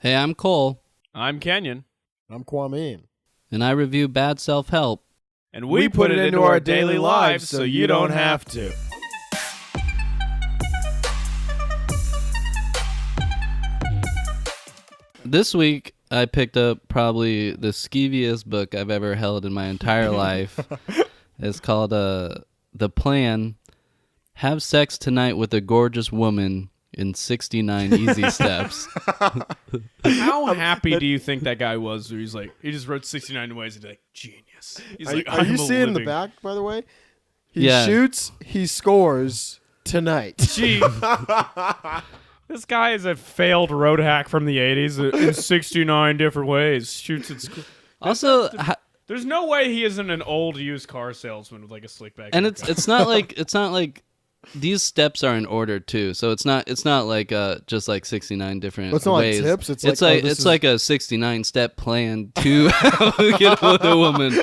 Hey, I'm Cole. I'm Kenyon. I'm Kwame. And I review bad self-help. And we put it into our daily lives so you don't have to. This week, I picked up probably the skeeviest book I've ever held in my entire life. It's called The Plan. Have sex tonight with a gorgeous woman in 69 easy steps. How happy do you think that guy was? Where he's like, he just wrote 69 ways and like, genius. He's like, are you seeing the back, by the way? He Yeah. shoots, he scores tonight. Gee. This guy is a failed road hack from the 80s in 69 different ways. Shoots at school. Also, There's no way he isn't an old used car salesman with like a slick back. and it's not like these steps are in order too. So it's not like just like 69 different It's not ways. like tips. It's like a 69 step plan to get with a woman. So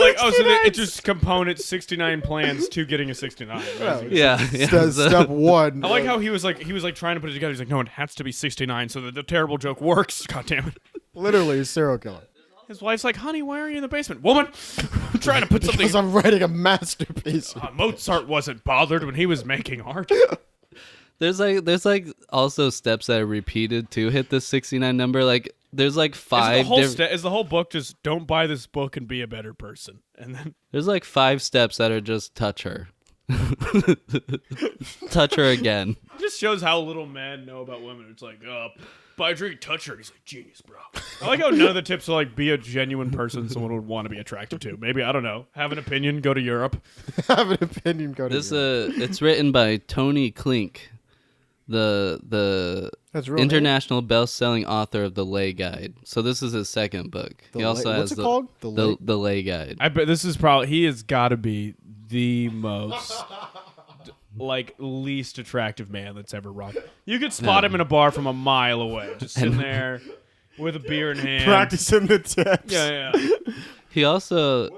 it just components 69 plans to getting a 69. Yeah. Step one. I like how he was trying to put it together. He's like, no, it has to be 69 so that the terrible joke works. God damn it. Literally a serial killer. His wife's like, honey, why are you in the basement? Woman, I'm trying to put something. Because I'm writing a masterpiece. Mozart wasn't bothered when he was making art. There's like also steps that are repeated to hit the 69 number. Like there's like five. Is the whole book just don't buy this book and be a better person? And then there's like 5 steps that are just touch her. Touch her again. It just shows how little men know about women. It's like, buy a drink, touch her. And he's like, genius, bro. I like how none of the tips are like, be a genuine person someone would want to be attracted to. Maybe, I don't know, have an opinion, go to Europe. Have an opinion, go to Europe. It's written by Tony Klink, the international best-selling author of The Lay Guide. So this is his second book. He also has what's it called? The Lay Guide. I bet this is probably, he has got to be the most like least attractive man that's ever run. You could spot him in a bar from a mile away, just sitting there with a beer in hand, practicing the tips. Yeah. He also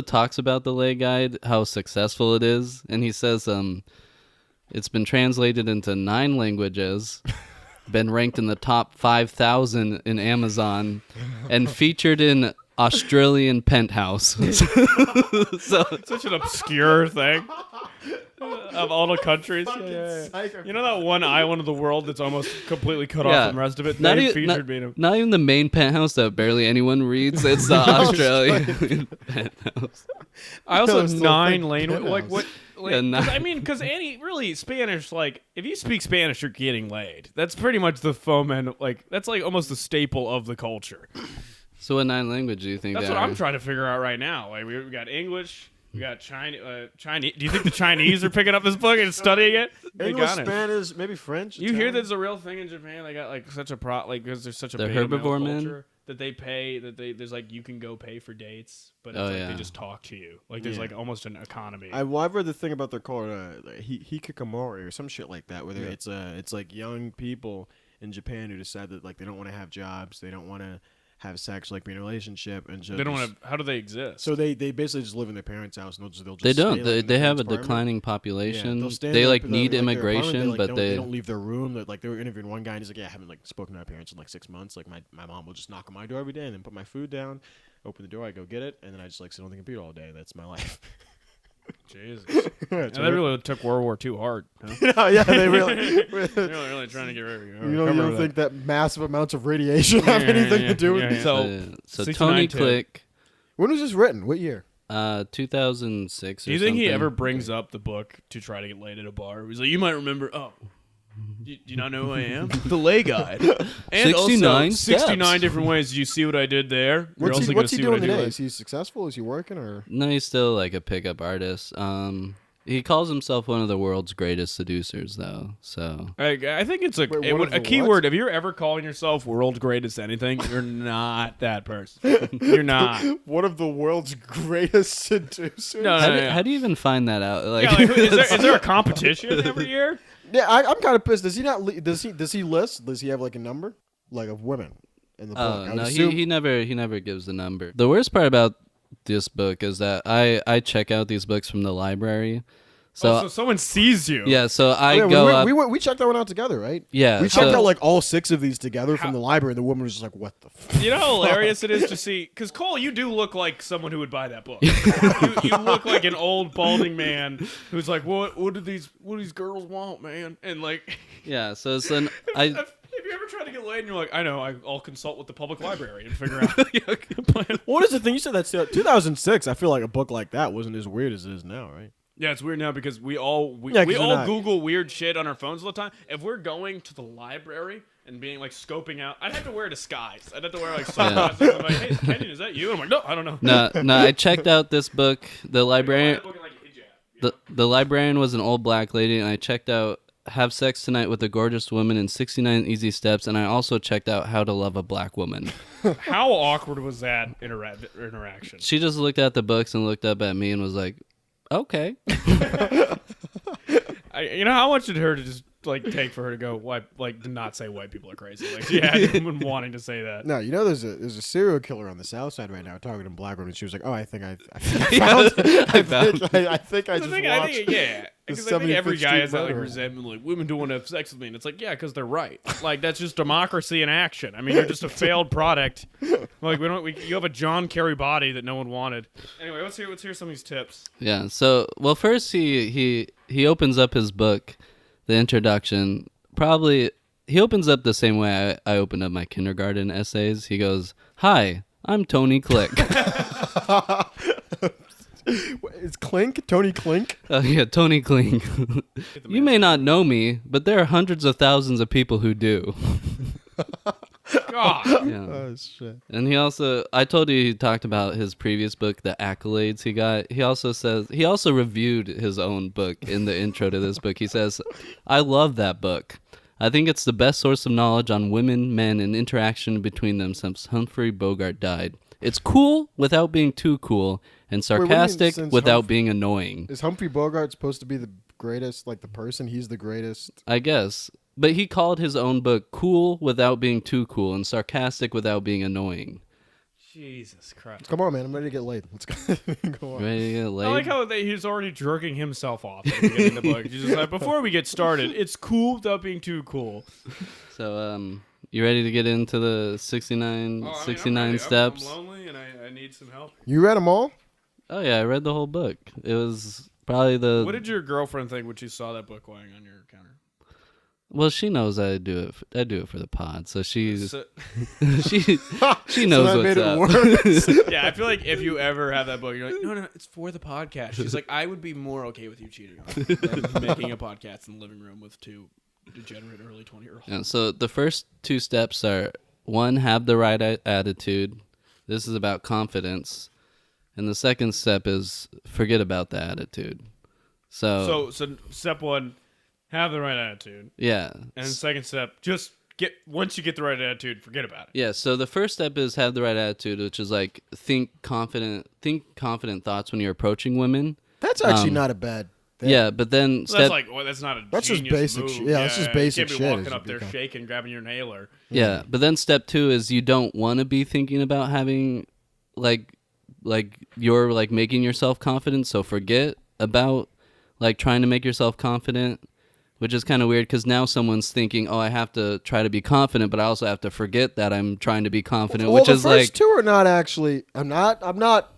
talks about The Lay Guide, how successful it is, and he says it's been translated into 9 languages, been ranked in the top 5,000 in Amazon, and featured in Australian Penthouse. So Such an obscure thing. Of all the countries. Yeah. You know that one island of the world that's almost completely cut off from the rest of it? Not even the main Penthouse that barely anyone reads. It's the Australian Penthouse. I also have 9 languages. Like what? Yeah, Because really Spanish, like if you speak Spanish, you're getting laid. That's pretty much the foment. Like that's like almost the staple of the culture. So what 9 language do you think? That's what I'm trying to figure out right now. Like we got English. We got Chinese. Do you think the Chinese are picking up this book and studying it? English, Spanish, maybe French. You hear there's a real thing in Japan? They got like such a because there's such a the beta herbivore male men culture that they pay there's like you can go pay for dates, but it's they just talk to you. Like there's like almost an economy. I've read the thing about they're called hikikomori or some shit like that, where it's like young people in Japan who decide that like they don't want to have jobs, they don't want to have sex, like be in a relationship, and just, they don't want to. How do they exist? So they basically just live in their parents' house, and they'll just they don't. Stay, they have a declining population. Yeah, they like need immigration, but they don't leave their room. They were interviewing one guy, and he's like, "Yeah, I haven't like spoken to my parents in like 6 months. Like my mom will just knock on my door every day, and then put my food down, open the door, I go get it, and then I just like sit on the computer all day. That's my life." Jesus. They really took World War II hard. Huh? Yeah, they really, really trying to get rid of you. You don't think that massive amounts of radiation have anything to do with it? So Tony Click. When was this written? What year? 2006. Do you think he ever brings up the book to try to get laid at a bar? He's like, you might remember. Oh. Do you not know who I am? The Lay Guide. And 69 also 69 different ways. Did you see what I did there? What's he doing today? Is he successful? Is he working? Or no, he's still like a pickup artist. He calls himself one of the world's greatest seducers, though. So I think it's a key word. If you're ever calling yourself world's greatest anything, you're not that person. You're not. One of the world's greatest seducers. No. How do you even find that out? Is there a competition every year? Yeah, I'm kind of pissed. Does he not? Does he list? Does he have like a number, like of women in the book? No, he never gives the number. The worst part about this book is that I check out these books from the library, So someone sees you. Yeah, so I Yeah, go up. we checked that one out together, right? Yeah, We checked so- out like all 6 of these together from the library. And the woman was just like, "What the?" You know how hilarious it is to see? Because Cole, you do look like someone who would buy that book. you look like an old balding man who's like, "What do these girls want, man?" And like, Yeah, so it's an I. have you ever tried to get laid and you're like, "I know, I'll consult with the public library and figure out a plan." What is the thing you said? That's 2006. I feel like a book like that wasn't as weird as it is now, right? Yeah, it's weird now because we all Yeah, 'cause we we're all not- Google weird shit on our phones all the time. If we're going to the library and being like scoping out, I'd have to wear a disguise. I'd have to wear like sunglasses. I'm like, "Hey, Kenyon, is that you?" And I'm like, "No, I don't know." No, I checked out this book. The librarian, Looking like a hijab. the librarian was an old black lady, and I checked out "Have Sex Tonight with a Gorgeous Woman" in 69 Easy Steps, and I also checked out "How to Love a Black Woman." How awkward was that interaction? She just looked at the books and looked up at me and was like, "Okay." You know how much did her to just like take for her to go to not say white people are crazy? Like she had been wanting to say that. No, you know, there's a serial killer on the South Side right now talking to black women. She was like, "Oh, I think I found. I think I just watched." Yeah. Because I think 75th every guy Street has that like murder. resentment, like women don't want to have sex with me, and it's like, yeah, because they're right. Like that's just democracy in action. I mean, you're just a failed product. Like you have a John Kerry body that no one wanted. Anyway, let's hear some of these tips. Yeah. So, well, first he opens up his book, the introduction. Probably he opens up the same way I opened up my kindergarten essays. He goes, "Hi, I'm Tony Click." It's Clink, Tony Clink. Yeah, Tony Clink. You may not know me, but there are hundreds of thousands of people who do. God. Yeah. Oh shit! And he also, I told you he talked about his previous book, the accolades he got. He also reviewed his own book in the intro to this book. He says, "I love that book. I think it's the best source of knowledge on women, men, and interaction between them since Humphrey Bogart died. It's cool without being too cool, and what do you mean, sarcastic since without being annoying." Is Humphrey Bogart supposed to be the greatest? Like the person, he's the greatest. I guess. But he called his own book cool without being too cool and sarcastic without being annoying. Jesus Christ. Come on, man! I'm ready to get laid. Let's go. Go on. Ready to get I laid? like how he's already jerking himself off at the beginning of the book. He's just like, before we get started, it's cool without being too cool. So, you ready to get into the 69 steps? I'm lonely and I need some help. You read them all? Oh, yeah, I read the whole book. It was probably What did your girlfriend think when she saw that book lying on your counter? Well, she knows I do it for the pod, so she's So- she knows that what's made it up. worse. yeah, I feel like if you ever have that book, you're like, no, it's for the podcast. She's like, I would be more okay with you cheating on me than making a podcast in the living room with two degenerate early 20-year-olds. Yeah, so the first 2 steps are, 1, have the right attitude. This is about confidence. And the second step is forget about the attitude. So step 1, have the right attitude. yeah. And second step, just once you get the right attitude, forget about it. Yeah, so the first step is have the right attitude, which is like think confident thoughts when you're approaching women. That's actually not a bad thing. Yeah, but then So that's not a That's just genius basic move. shit. Yeah, that's just basic You shit, can't be is walking you up there become- shaking, grabbing your inhaler. yeah, but then step 2 is you don't want to be thinking about having like you're like making yourself confident, so forget about like trying to make yourself confident, which is kind of weird because now someone's thinking, oh, I have to try to be confident, but I also have to forget that I'm trying to be confident, Well, which is the first like 2 are not actually. I'm not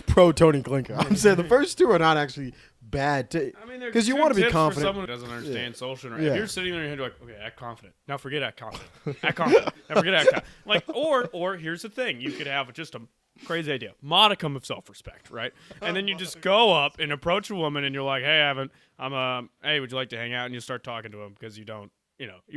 pro Tony Clinker. I'm saying the first 2 are not actually bad. I mean, Because you want to be confident. For someone who doesn't understand social interaction. Yeah. If you're sitting there and you're like, okay, act confident. Now forget act confident. Act confident. Now forget act confident. Like, or here's the thing. You could have just a crazy idea. Modicum of self-respect, right? And then you just go up and approach a woman and you're like, hey, hey, would you like to hang out? And you start talking to him because you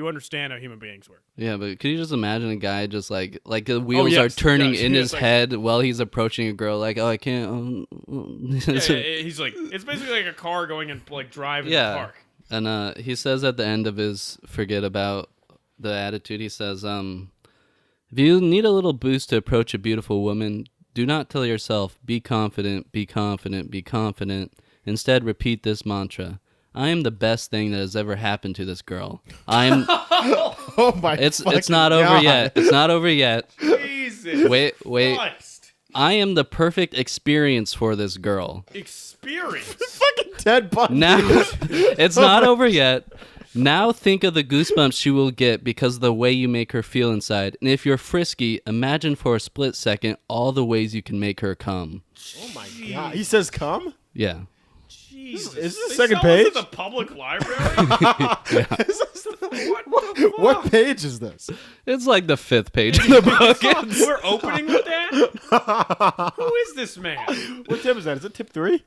understand how human beings work. yeah, but could you just imagine a guy just like the wheels yes, are turning yes, in yes, his like- head while he's approaching a girl, like, oh, I can't. He's like, it's basically like a car going and like driving in the Yeah. park. And he says at the end of his forget about the attitude, he says, if you need a little boost to approach a beautiful woman, do not tell yourself, be confident, be confident, be confident. Instead, repeat this mantra. I am the best thing that has ever happened to this girl. Oh my! It's fucking not over God. yet. It's not over yet. Jesus Wait. Christ. I am the perfect experience for this girl. Experience. Fucking Ted Bundy. Now, it's not over yet. Now think of the goosebumps she will get because of the way you make her feel inside. And if you're frisky, imagine for a split second all the ways you can make her come. Oh my god. He says come? Yeah. Jesus. Is this the They second sell this page? at the public library? What page is this? It's like the 5th page of the book. We're opening with that? Who is this man? What tip is that? Is it tip 3?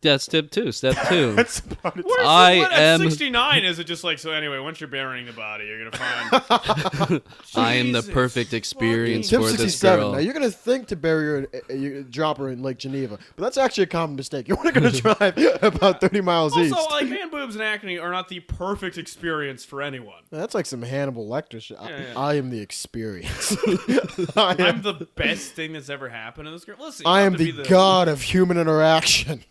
That's tip 2. Step 2. That's about it. At 69, is it just like, so anyway, once you're burying the body, you're going to find... I am the Jesus perfect experience Tip for this 67. girl. Now you're gonna think to bury her, you drop her in Lake Geneva, but that's actually a common mistake. You're only gonna drive about 30 miles east. Also, like, man boobs and acne are not the perfect experience for anyone. That's like some Hannibal Lecter shit. Yeah. I am the experience. I'm the best thing that's ever happened to this girl. Listen, you I don't am have to the be god of human interaction.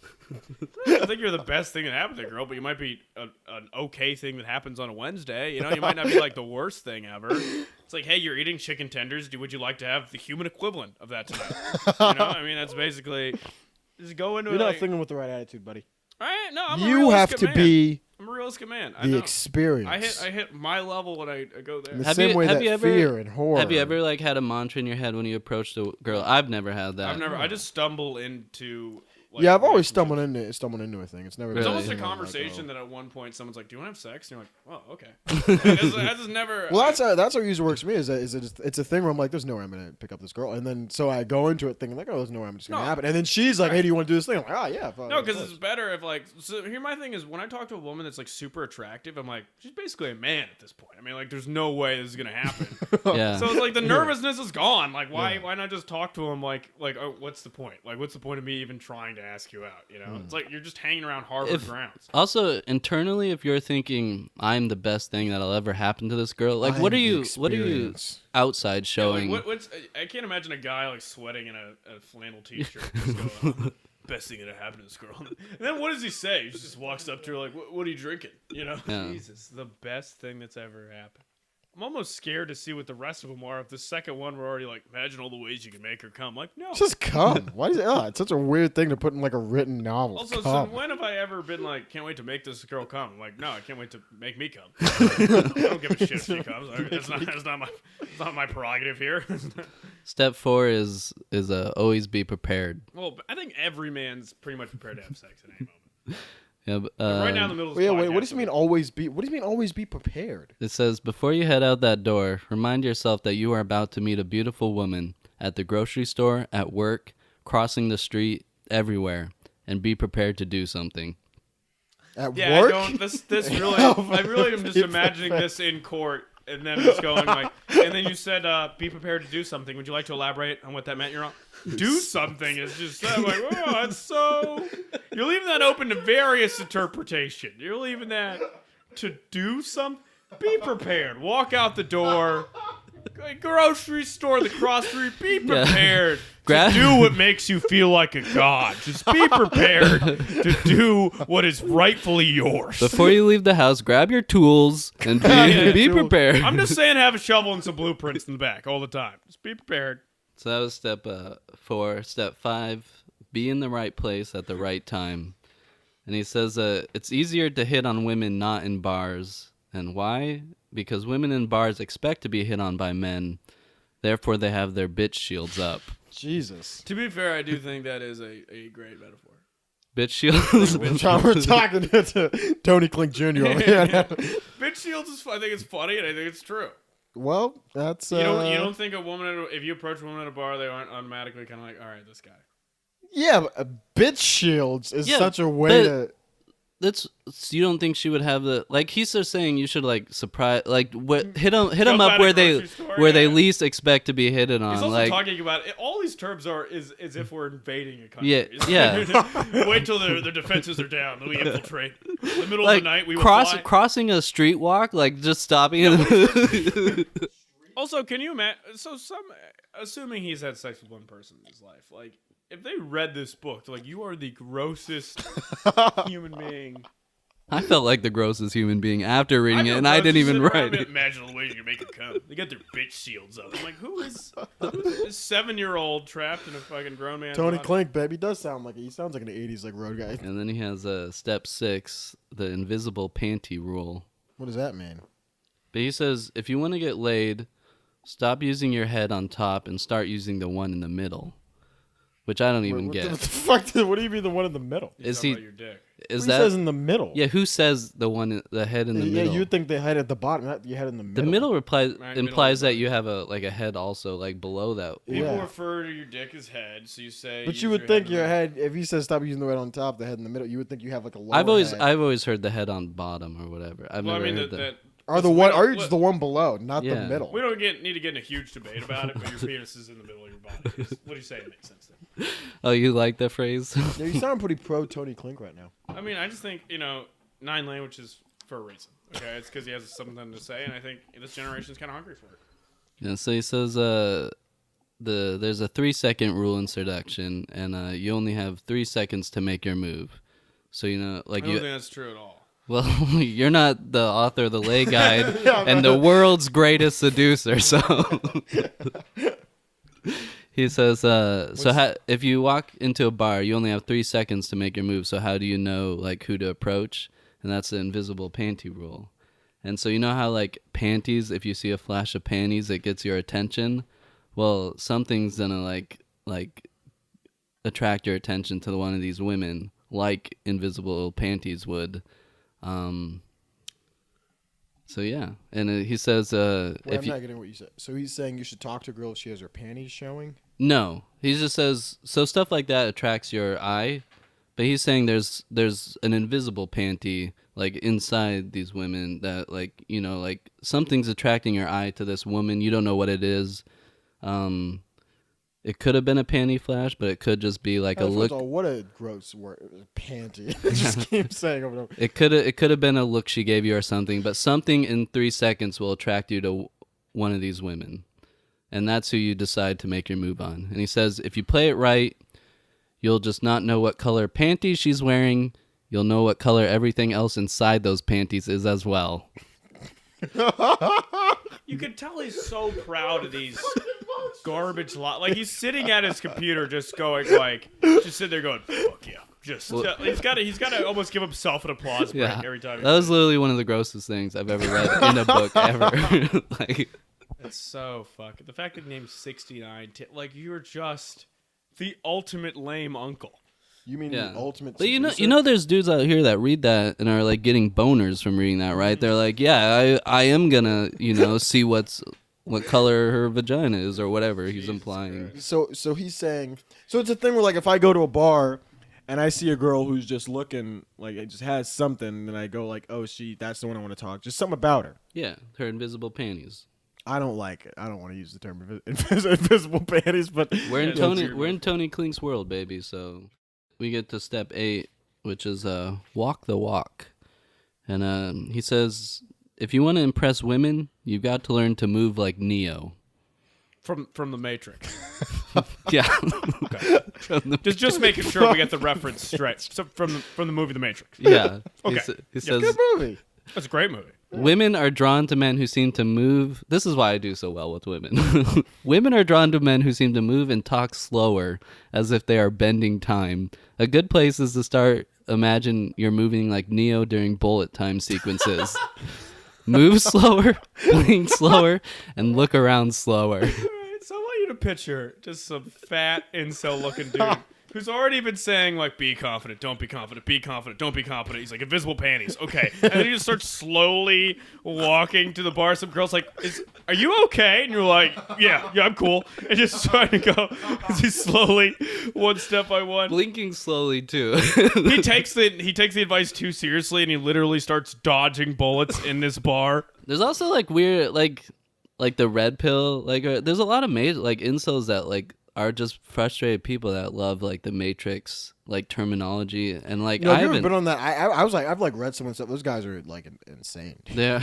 I think you're the best thing that happened to that girl, but you might be an okay thing that happens on a Wednesday. You know, you might not be like the worst thing ever. It's like, hey, you're eating chicken tenders. Would you like to have the human equivalent of that tonight? You know, I mean, that's basically just go into You're it. not Like, thinking with the right attitude, buddy. all right, no, I'm a You have realistic to man. be I'm a realistic man. I the know. experience. I hit my level when I go there. In the Have same you- way have that you ever- fear and horror. Have you ever like had a mantra in your head when you approached a girl? I've never had that. I just stumble into. Like, Yeah, I've always relationships. stumbled into a thing. It's never. Really? It's been almost a anything I'm like, conversation oh. that at one point someone's like, "Do you want to have sex?" And you're like, "Oh, okay." I just never. Well, that's how it usually works for me. It's a thing where I'm like, there's no way I'm gonna pick up this girl, and then so I go into it thinking like, oh, there's no way I'm just gonna No. happen, and then she's like, hey, do you want to do this thing? I'm like, ah, yeah. No, because it's better if like. So here, my thing is when I talk to a woman that's like super attractive, I'm like, she's basically a man at this point. I mean, like, there's no way this is gonna happen. Yeah. So it's like the nervousness is gone. Like, why not just talk to him? Like, oh, what's the point? Like, what's the point of me even trying to ask you out? You know, it's like you're just hanging around Harvard grounds. Also, internally, if you're thinking I'm the best thing that'll ever happen to this girl, like what are you outside showing? Yeah, like, what's I can't imagine a guy like sweating in a flannel t-shirt. Just going, "Oh, best thing that happened to this girl." And then what does he say? He just walks up to her like, "What are you drinking?" You know, Yeah. Jesus, the best thing that's ever happened. I'm almost scared to see what the rest of them are. If the second one we're already like, imagine all the ways you can make her come. Like, no. Just come. Why is it? Oh, it's such a weird thing to put in like a written novel. Also, so come. when have I ever been like, can't wait to make this girl come? I'm like, no, I can't wait to make me come. I don't give a shit if she comes. That's not my prerogative here. Step 4 is always be prepared. Well, I think every man's pretty much prepared to have sex at any moment. Yeah, but, Right now in the middle of Wait, this wait, what podcast, does it mean always be? What do you mean always be prepared? it says before you head out that door, remind yourself that you are about to meet a beautiful woman at the grocery store, at work, crossing the street, everywhere, and be prepared to do something. At Yeah, work? I don't. This really. I really am just imagining this in court, and then just going like, and then you said, "Be prepared to do something." Would you like to elaborate on what that meant? You're on. Do something is just I'm like, oh, that's so. You're leaving that open to various interpretation. You're leaving that to do something. Be prepared. Walk out the door. Grocery store, the cross street. Be prepared to do what makes you feel like a god. Just be prepared to do what is rightfully yours. Before you leave the house, grab your tools and be prepared. I'm just saying, have a shovel and some blueprints in the back all the time. Just be prepared. So that was step 4. Step 5, be in the right place at the right time. And he says it's easier to hit on women not in bars. And why? Because women in bars expect to be hit on by men. Therefore, they have their bitch shields up. Jesus. To be fair, I do think that is a great metaphor. Bitch shields? We're talking to Tony Klink Jr. over here. Bitch shields is. I think it's funny, and I think it's true. Well, that's... You don't think a woman, if you approach a woman at a bar, they aren't automatically kind of like, all right, this guy. Yeah, but bitch shields is Yeah, such a way to... You don't think she would have the like? He's just saying you should like surprise, like hit them Jump up at where a they grocery store, they yeah. least expect to be hit on. He's also like talking about it, all these terms are is if we're invading a country. Yeah. Wait till their defenses are down, then we infiltrate. In the middle like of the night, we will fly. crossing a street walk, like just stopping. Yeah, Also, can you imagine? So, assuming he's had sex with one person in his life, like if they read this book, they're like, you are the grossest human being I felt like the grossest human being after reading it, and I didn't even write it. Imagine the way you can make it come. They got their bitch shields up. I'm like, who's this 7-year-old trapped in a fucking grown man's Tony body? Clink, baby, he does sound like he sounds like an '80s like road guy. And then he has step 6, the invisible panty rule. What does that mean? But he says, if you want to get laid, stop using your head on top and start using the one in the middle. Which I don't even get. What the fuck? What do you mean the one in the middle? Is he? About your dick. Is Who that? says in the middle? Yeah, who says the head in the middle? Yeah, you would think the head at the bottom, not your head in the middle. The middle Right, implies middle. that you have a head also like below that. People Yeah. refer to your dick as head, so you say. But use you would your think head in your the- head, if he says stop using the head on top, the head in the middle, you would think you have like a lower I've head. always heard the head on bottom or whatever. I've Well, I never mean, heard that. Or the we one, don't- or you just the one below, not the Yeah. middle. We don't need to get in a huge debate about it, but your penis is in the middle of your body. What do you say? It makes sense then. Oh, you like that phrase? Yeah, you sound pretty pro Tony Clink right now. I mean, I just think 9 languages for a reason. Okay, it's because he has something to say, and I think this generation is kind of hungry for it. Yeah, so he says there's a 3-second rule in seduction, and you only have 3 seconds to make your move. So I don't think that's true at all. Well, you're not the author of the Lay Guide and the world's greatest seducer, so he says. If you walk into a bar, you only have 3 seconds to make your move. So how do you know like who to approach? And that's the invisible panty rule. And so you know how like panties, if you see a flash of panties, it gets your attention. Well, something's gonna like attract your attention to one of these women, like invisible panties would. So yeah, and he says, Wait, I'm not getting what you said. So he's saying you should talk to a girl if she has her panties showing? no, he just says so stuff like that attracts your eye, but he's saying there's an invisible panty like inside these women that like like something's attracting your eye to this woman. You don't know what it is. It could have been a panty flash, but it could just be like a look. What a gross word. Panty. Just keep saying over and over. It could have been a look she gave you or something, but something in 3 seconds will attract you to one of these women. And that's who you decide to make your move on. And he says, if you play it right, you'll just not know what color panties she's wearing. You'll know what color everything else inside those panties is as well. You can tell he's so proud of these garbage like he's sitting at his computer just going like just sitting there going fuck yeah he's got to almost give himself an applause break every time. That was literally one of the grossest things I've ever read in a book ever. Like it's so fucking the fact that he named 69 like you're just the ultimate lame uncle. You mean the ultimate But seducer? you know there's dudes out here that read that and are like getting boners from reading that, right? They're like, yeah, I am gonna, see what color her vagina is or whatever he's implying. So he's saying, so it's a thing where like if I go to a bar and I see a girl who's just looking like it just has something, then I go like, oh, that's the one I want to talk. Just something about her. Yeah, her invisible panties. I don't like it. I don't want to use the term invisible panties, but We're in Tony Clink's world, baby. So we get to step 8, which is walk the walk, and he says if you want to impress women, you've got to learn to move like Neo. From the Matrix. Yeah. Okay. Just making sure we get the reference straight. So from the movie The Matrix. Yeah. Okay. He says good movie. That's a great movie. women are drawn to men who seem to move. This is why I do so well with women. Women are drawn to men who seem to move and talk slower, as if they are bending time. A good place is to start. Imagine you're moving like Neo during bullet time sequences. Move slower, blink slower, and look around slower. So I want you to picture just some fat incel-looking dude who's already been saying, like, be confident, don't be confident, be confident, don't be confident. He's like, invisible panties, okay. And then he just starts slowly walking to the bar. Some girl's like, are you okay? And you're like, yeah, I'm cool. And just trying to go as he's slowly, one step by one. Blinking slowly, too. He takes the advice too seriously, and he literally starts dodging bullets in this bar. There's also, like, weird, like the red pill. Like, there's a lot of incels that, like, are just frustrated people that love like the Matrix like terminology and like I haven't been on that. I was like I've like read some stuff. Those guys are like insane. Yeah.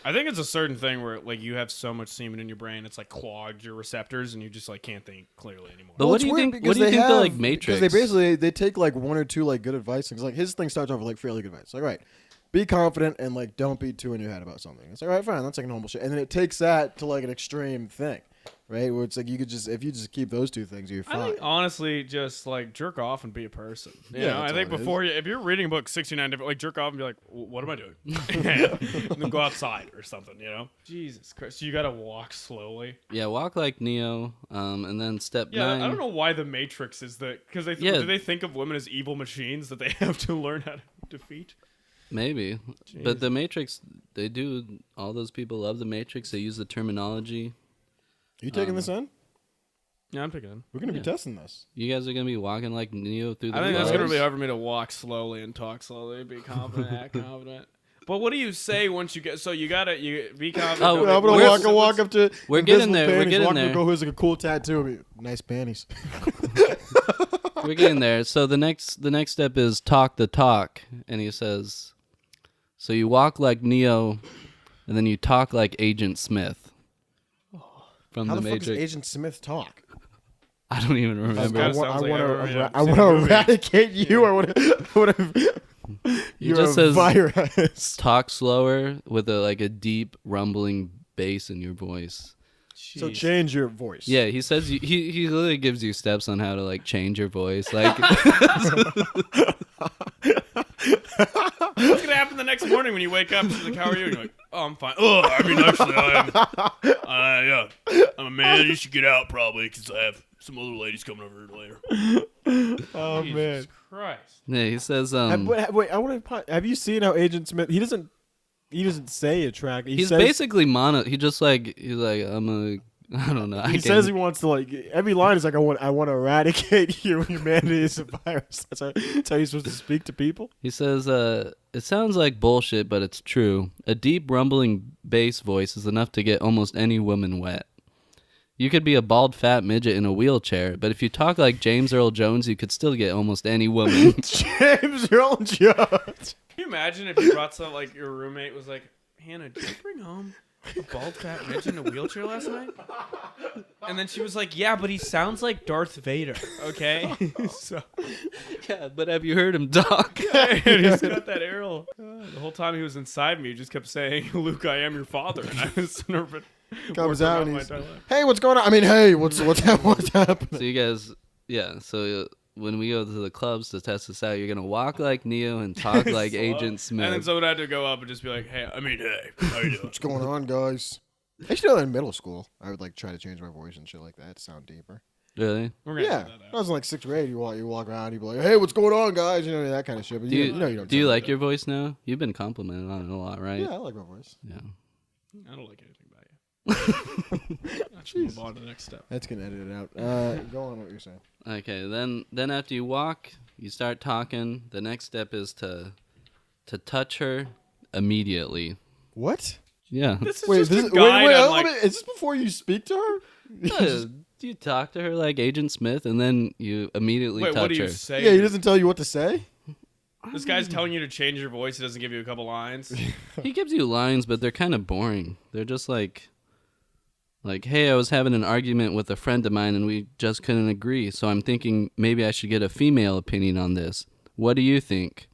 I I think it's a certain thing where like you have so much semen in your brain, it's like clogged your receptors, and you just like can't think clearly anymore. But what do you think? What do you think the like Matrix? Because they take like one or two like good advice. Because like his thing starts off with like fairly good advice. Like, right, be confident and like don't be too in your head about something. It's like, all right, fine, that's like normal shit. And then it takes that to like an extreme thing. Right, where it's like you could just if you just keep those two things, you're fine. I think honestly, just like jerk off and be a person. You know, I think if you're reading a book 69 different, like jerk off and be like, what am I doing? And then go outside or something. You know, Jesus Christ, you gotta walk slowly. Yeah, walk like Neo, and then step 9. I don't know why the Matrix is because do they think of women as evil machines that they have to learn how to defeat? Maybe, but the Matrix, they do. All those people love the Matrix. They use the terminology. Are you taking this in? Yeah, I'm taking it in. We're going to be testing this. You guys are going to be walking like Neo through the I think clubs? that's going to be hard for me to walk slowly and talk slowly, be confident, act confident. But what do you say once you get... So you be confident. Oh, I'm going to walk up to... We're getting there. We're getting there. Go, who's like a cool tattoo. Nice panties. We're getting there. So the next step is talk the talk. And he says... So you walk like Neo, and then you talk like Agent Smith. From How the the Matrix. fuck does Agent Smith talk? I don't even remember. I want to eradicate you. I want to. He just says virus. Talk slower with a deep rumbling bass in your voice. Jeez. So change your voice. Yeah, he says he literally gives you steps on how to like change your voice. Like what's gonna happen the next morning when you wake up? She's like, "How are you?" And you're like, "Oh, I'm fine." Oh, I mean, actually, I'm a man. You should get out probably because I have some other ladies coming over later. Oh Jesus man, Christ! yeah, he says wait, I want to. Have you seen how Agent Smith? He doesn't say attract. He's basically mono. He's like I'm a. I don't know. He says he wants to like every line is like I want to eradicate humanity as a virus. That's how you're supposed to speak to people. He says it sounds like bullshit, but it's true. A deep rumbling bass voice is enough to get almost any woman wet. You could be a bald fat midget in a wheelchair, but if you talk like James Earl Jones, you could still get almost any woman. James Earl Jones. Can you imagine if you brought some like your roommate was like, Hannah, did you bring home a bald fat midget in a wheelchair last night? And then she was like, yeah, but he sounds like Darth Vader, okay? So Yeah, but have you heard him talk? He's got that arrow. The whole time he was inside me, he just kept saying, Luke, I am your father. And I was nervous. Comes out and he's, hey, what's going on? I mean, hey, what's happening? So you guys, yeah, so when we go to the clubs to test this out, you're going to walk like Neo and talk like Agent Smith. And then someone had to go up and just be like, hey, how you doing? What's going on, guys? I used to do that in middle school. I would like try to change my voice and shit like that to sound deeper. Really? Yeah. I was in like 6th grade. You walk around, you'd be like, hey, what's going on, guys? You know, that kind of shit. But you don't. Do you like your voice now? You've been complimented on it a lot, right? Yeah, I like my voice. Yeah. I don't like anything about you. Let's move on to the next step. That's going to edit it out. Go on what you're saying. Okay, then after you walk, you start talking. The next step is to touch her immediately. What? Yeah. This is just a guide on, like, is this before you speak to her? You talk to her like Agent Smith, and then you immediately touch what do you her. say? Yeah, he doesn't tell you what to say? This guy's telling you to change your voice. He doesn't give you a couple lines. He gives you lines, but they're kind of boring. They're just like, hey, I was having an argument with a friend of mine, and we just couldn't agree, so I'm thinking maybe I should get a female opinion on this. What do you think?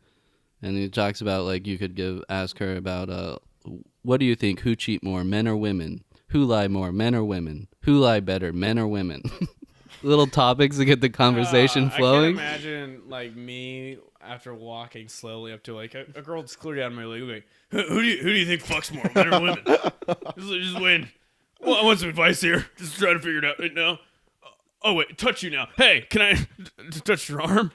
And he talks about, like, you could ask her about, what do you think? Who cheat more, men or women? Who lie more, men or women? Who lie better, men or women? Little topics to get the conversation flowing. I can't imagine, like, me after walking slowly up to, like, a girl that's clearly out of my league, like, who do you think fucks more, men or women? just win. Well, I want some advice here. Just trying to figure it out right now. Oh, wait, touch you now. Hey, can I touch your arm?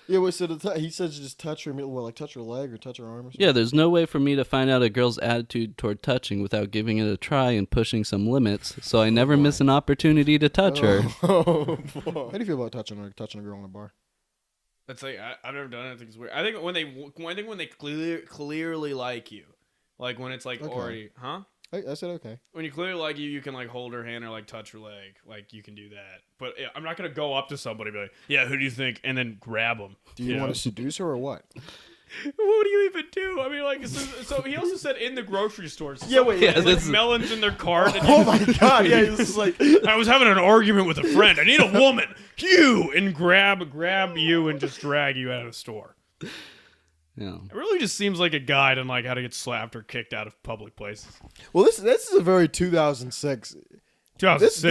Yeah, well, so he says just touch her, like touch her leg or touch her arm or something? Yeah, there's no way for me to find out a girl's attitude toward touching without giving it a try and pushing some limits, so I never miss an opportunity to touch her. Oh, boy. How do you feel about touching a girl in a bar? That's like, I've never done it. I think it's weird. I think when they clearly like you, like when it's like already, huh? I said okay. When you clearly like you can like hold her hand or like touch her leg. Like you can do that. But yeah, I'm not going to go up to somebody and be like, yeah, who do you think? And then grab them. Do you want to seduce her or what? What do you even do? I mean, like, so he also said in the grocery stores. Yeah, wait, yeah, this is- melons in their cart. And Oh my god! Yeah, this is like I was having an argument with a friend. I need a woman. You and grab you and just drag you out of the store. Yeah. It really just seems like a guide on like how to get slapped or kicked out of public places. well, this is a very 2006. 2006.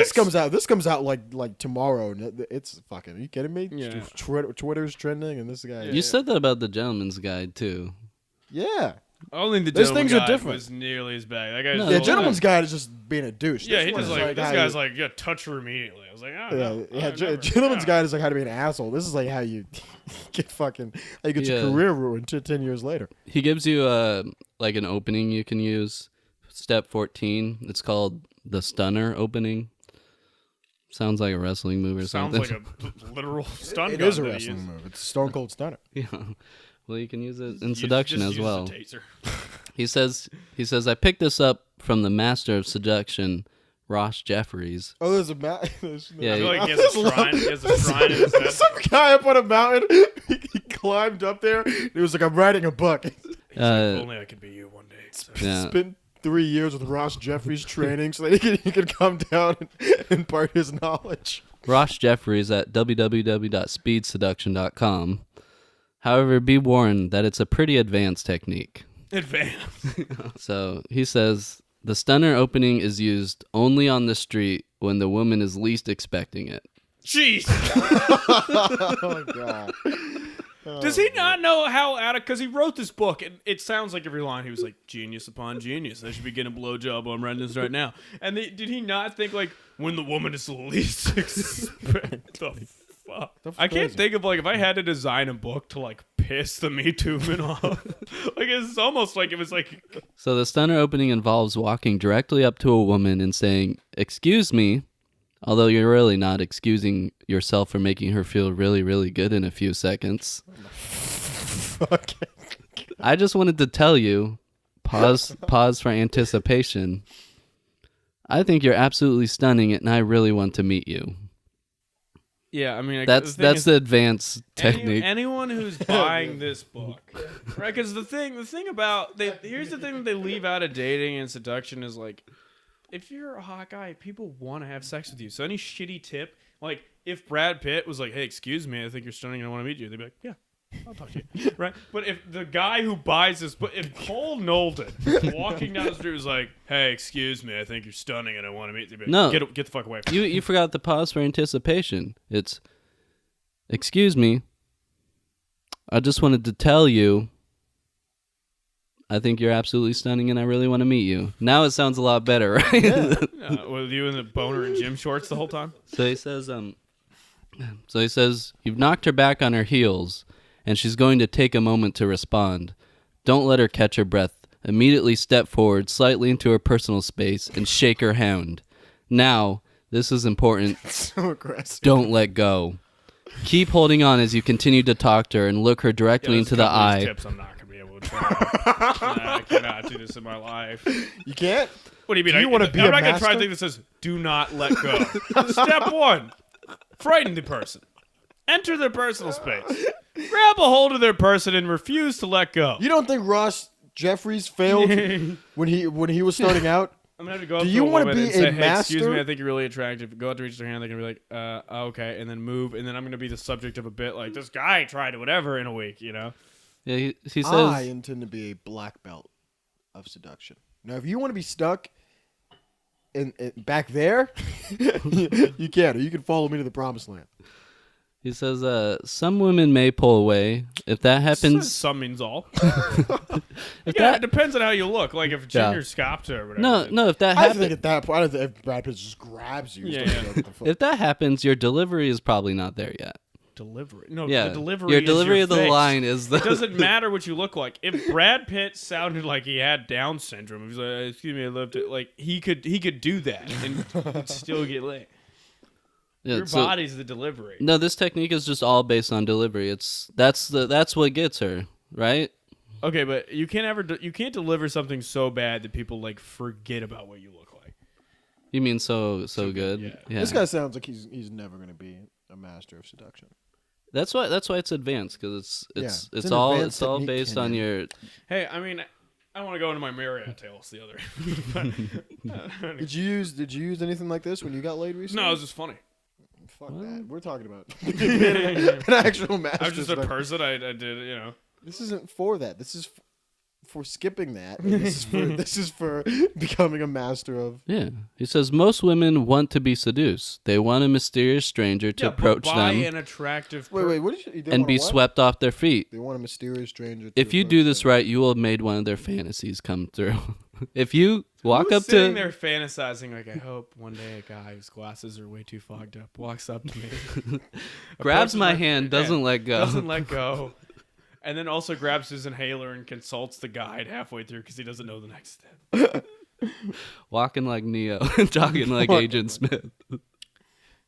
This comes out like tomorrow. And it's fucking. Are you kidding me? Yeah. Twitter's trending, and this guy. You said that about the Gentleman's Guide too. Yeah. Only the Those Gentleman things are Guide different. was nearly as bad. That guy's No, Yeah, well, Gentleman's Guide is just being a douche. Yeah, This he one just is like this how guy's you- like, yeah, touch her immediately. I was like, oh, Yeah, no, yeah. never. Gentleman's Yeah. Guide is like how to be an asshole. This is like how you get fucking how you get your Yeah. career ruined 10 years later. He gives you like an opening you can use. Step 14. It's called the stunner opening. Sounds like a wrestling move or Sounds something. like a literal stun It gun is a that he wrestling used. move. It's Stone Cold Stunner. Yeah. Well, you can use it in Just seduction use as the well. taser. He says I picked this up from the master of seduction, Ross Jeffries. Oh, there's a Yeah, I feel yeah. like he has a shrine. He has a shrine in his head. Some guy up on a mountain. He climbed up there. He was like, "I'm writing a book." He's like, if Uh, only I could be you one day. So. Yeah. Spent 3 years with Ross Jeffries training so that he could come down and impart his knowledge. Ross Jeffries at www.speedseduction.com. However, be warned that it's a pretty advanced technique. Advanced. So he says the stunner opening is used only on the street when the woman is least expecting it. Jeez. Oh god. Does he not know how out of... Because he wrote this book, and it sounds like every line he was like, genius upon genius. I should be getting a blowjob while I'm writing this right now. And did he not think, like, when the woman is the least expect... the fuck? That's I can't crazy. think of, like, if I had to design a book to, like, piss the Me Too men off. Like, it's almost like it was, like... So the stunner opening involves walking directly up to a woman and saying, "Excuse me," although you're really not excusing yourself for making her feel really, really good in a few seconds. Okay. I just wanted to tell you, pause for anticipation. I think you're absolutely stunning and I really want to meet you. Yeah, I mean... That's the advanced technique. Anyone who's buying this book, right? Because the thing about here's the thing that they leave out of dating and seduction is like, if you're a hot guy, people want to have sex with you. So any shitty tip, like if Brad Pitt was like, "Hey, excuse me, I think you're stunning and I want to meet you," they'd be like, "Yeah, I'll talk to you," right? But if the guy who buys this, but if Cole Nolden walking down the street was like, "Hey, excuse me, I think you're stunning and I want to meet you," they'd be like, No. get the fuck away from You forgot the pause for anticipation. It's, "Excuse me, I just wanted to tell you, I think you're absolutely stunning and I really want to meet you." Now it sounds a lot better, right? with you in the boner and gym shorts the whole time. So he says, "You've knocked her back on her heels, and she's going to take a moment to respond. Don't let her catch her breath. Immediately step forward slightly into her personal space and shake her hand. Now, this is important. So aggressive. Don't let go. Keep holding on as you continue to talk to her and look her directly into the eye." Tips I'm not gonna be able to try. Nah, I cannot do this in my life. You can't? What do you mean? Do you wanna be I'm a not gonna try a master? thing that says "do not let go." Step 1: frighten the person. Enter their personal space. Grab a hold of their person and refuse to let go. You don't think Ross Jeffries failed when he was starting out? I'm gonna have to go up Do to you a wanna woman be and say, a "Hey, excuse master? me, I think you're really attractive." Go out to reach their hand, they're gonna be like, okay," and then move, and then I'm gonna be the subject of a bit like, "This guy tried whatever in a week," you know? Yeah, he says, I intend to be a black belt of seduction. Now, if you want to be stuck in back there, you can. Or you can follow me to the promised land. he says, "Some women may pull away. If that happens, Some means all. if Yeah, that it depends on how you look. Like if Junior Scopta or whatever. no, if that I happens, think at that point, I don't think if Brad Pitt just grabs you. Yeah, it's like, yeah. what the fuck? if that happens, your delivery is probably not there yet. Delivery. No, Yeah, the delivery your is delivery your of the face. line is the. It doesn't matter what you look like. If Brad Pitt sounded like he had Down syndrome, he's like, "Excuse me, I love to," like he could do that and still get laid. Yeah, Your so- body's the delivery. No, this technique is just all based on delivery. That's what gets her, right? Okay, but you can't deliver something so bad that people like forget about what you look like. You mean so good? yeah. Yeah. This guy sounds like he's never going to be a master of seduction. That's why it's advanced because it's it's an all advanced technique, based on Kenyon. your. Hey, I mean, I want to go into my Marriott tales the other. Did you use anything like this when you got laid recently? No, it was just funny. Fuck that. We're talking about an actual master. I was just a spec- person. I did, you know. This isn't for that. This is for skipping that. And this is for becoming a master of. Yeah, he says most women want to be seduced. They want a mysterious stranger to approach by them an attractive. Wait. What did you? They and want be a what? swept off their feet. They want a mysterious stranger. To If you approach do this them. right, you will have made one of their fantasies come through. If you walk Who's up sitting to there fantasizing like, I hope one day a guy whose glasses are way too fogged up walks up to me, grabs approaches my hand, doesn't let go. doesn't let go, and then also grabs his inhaler and consults the guide halfway through because he doesn't know the next step. Walking like Neo and talking like Agent Smith.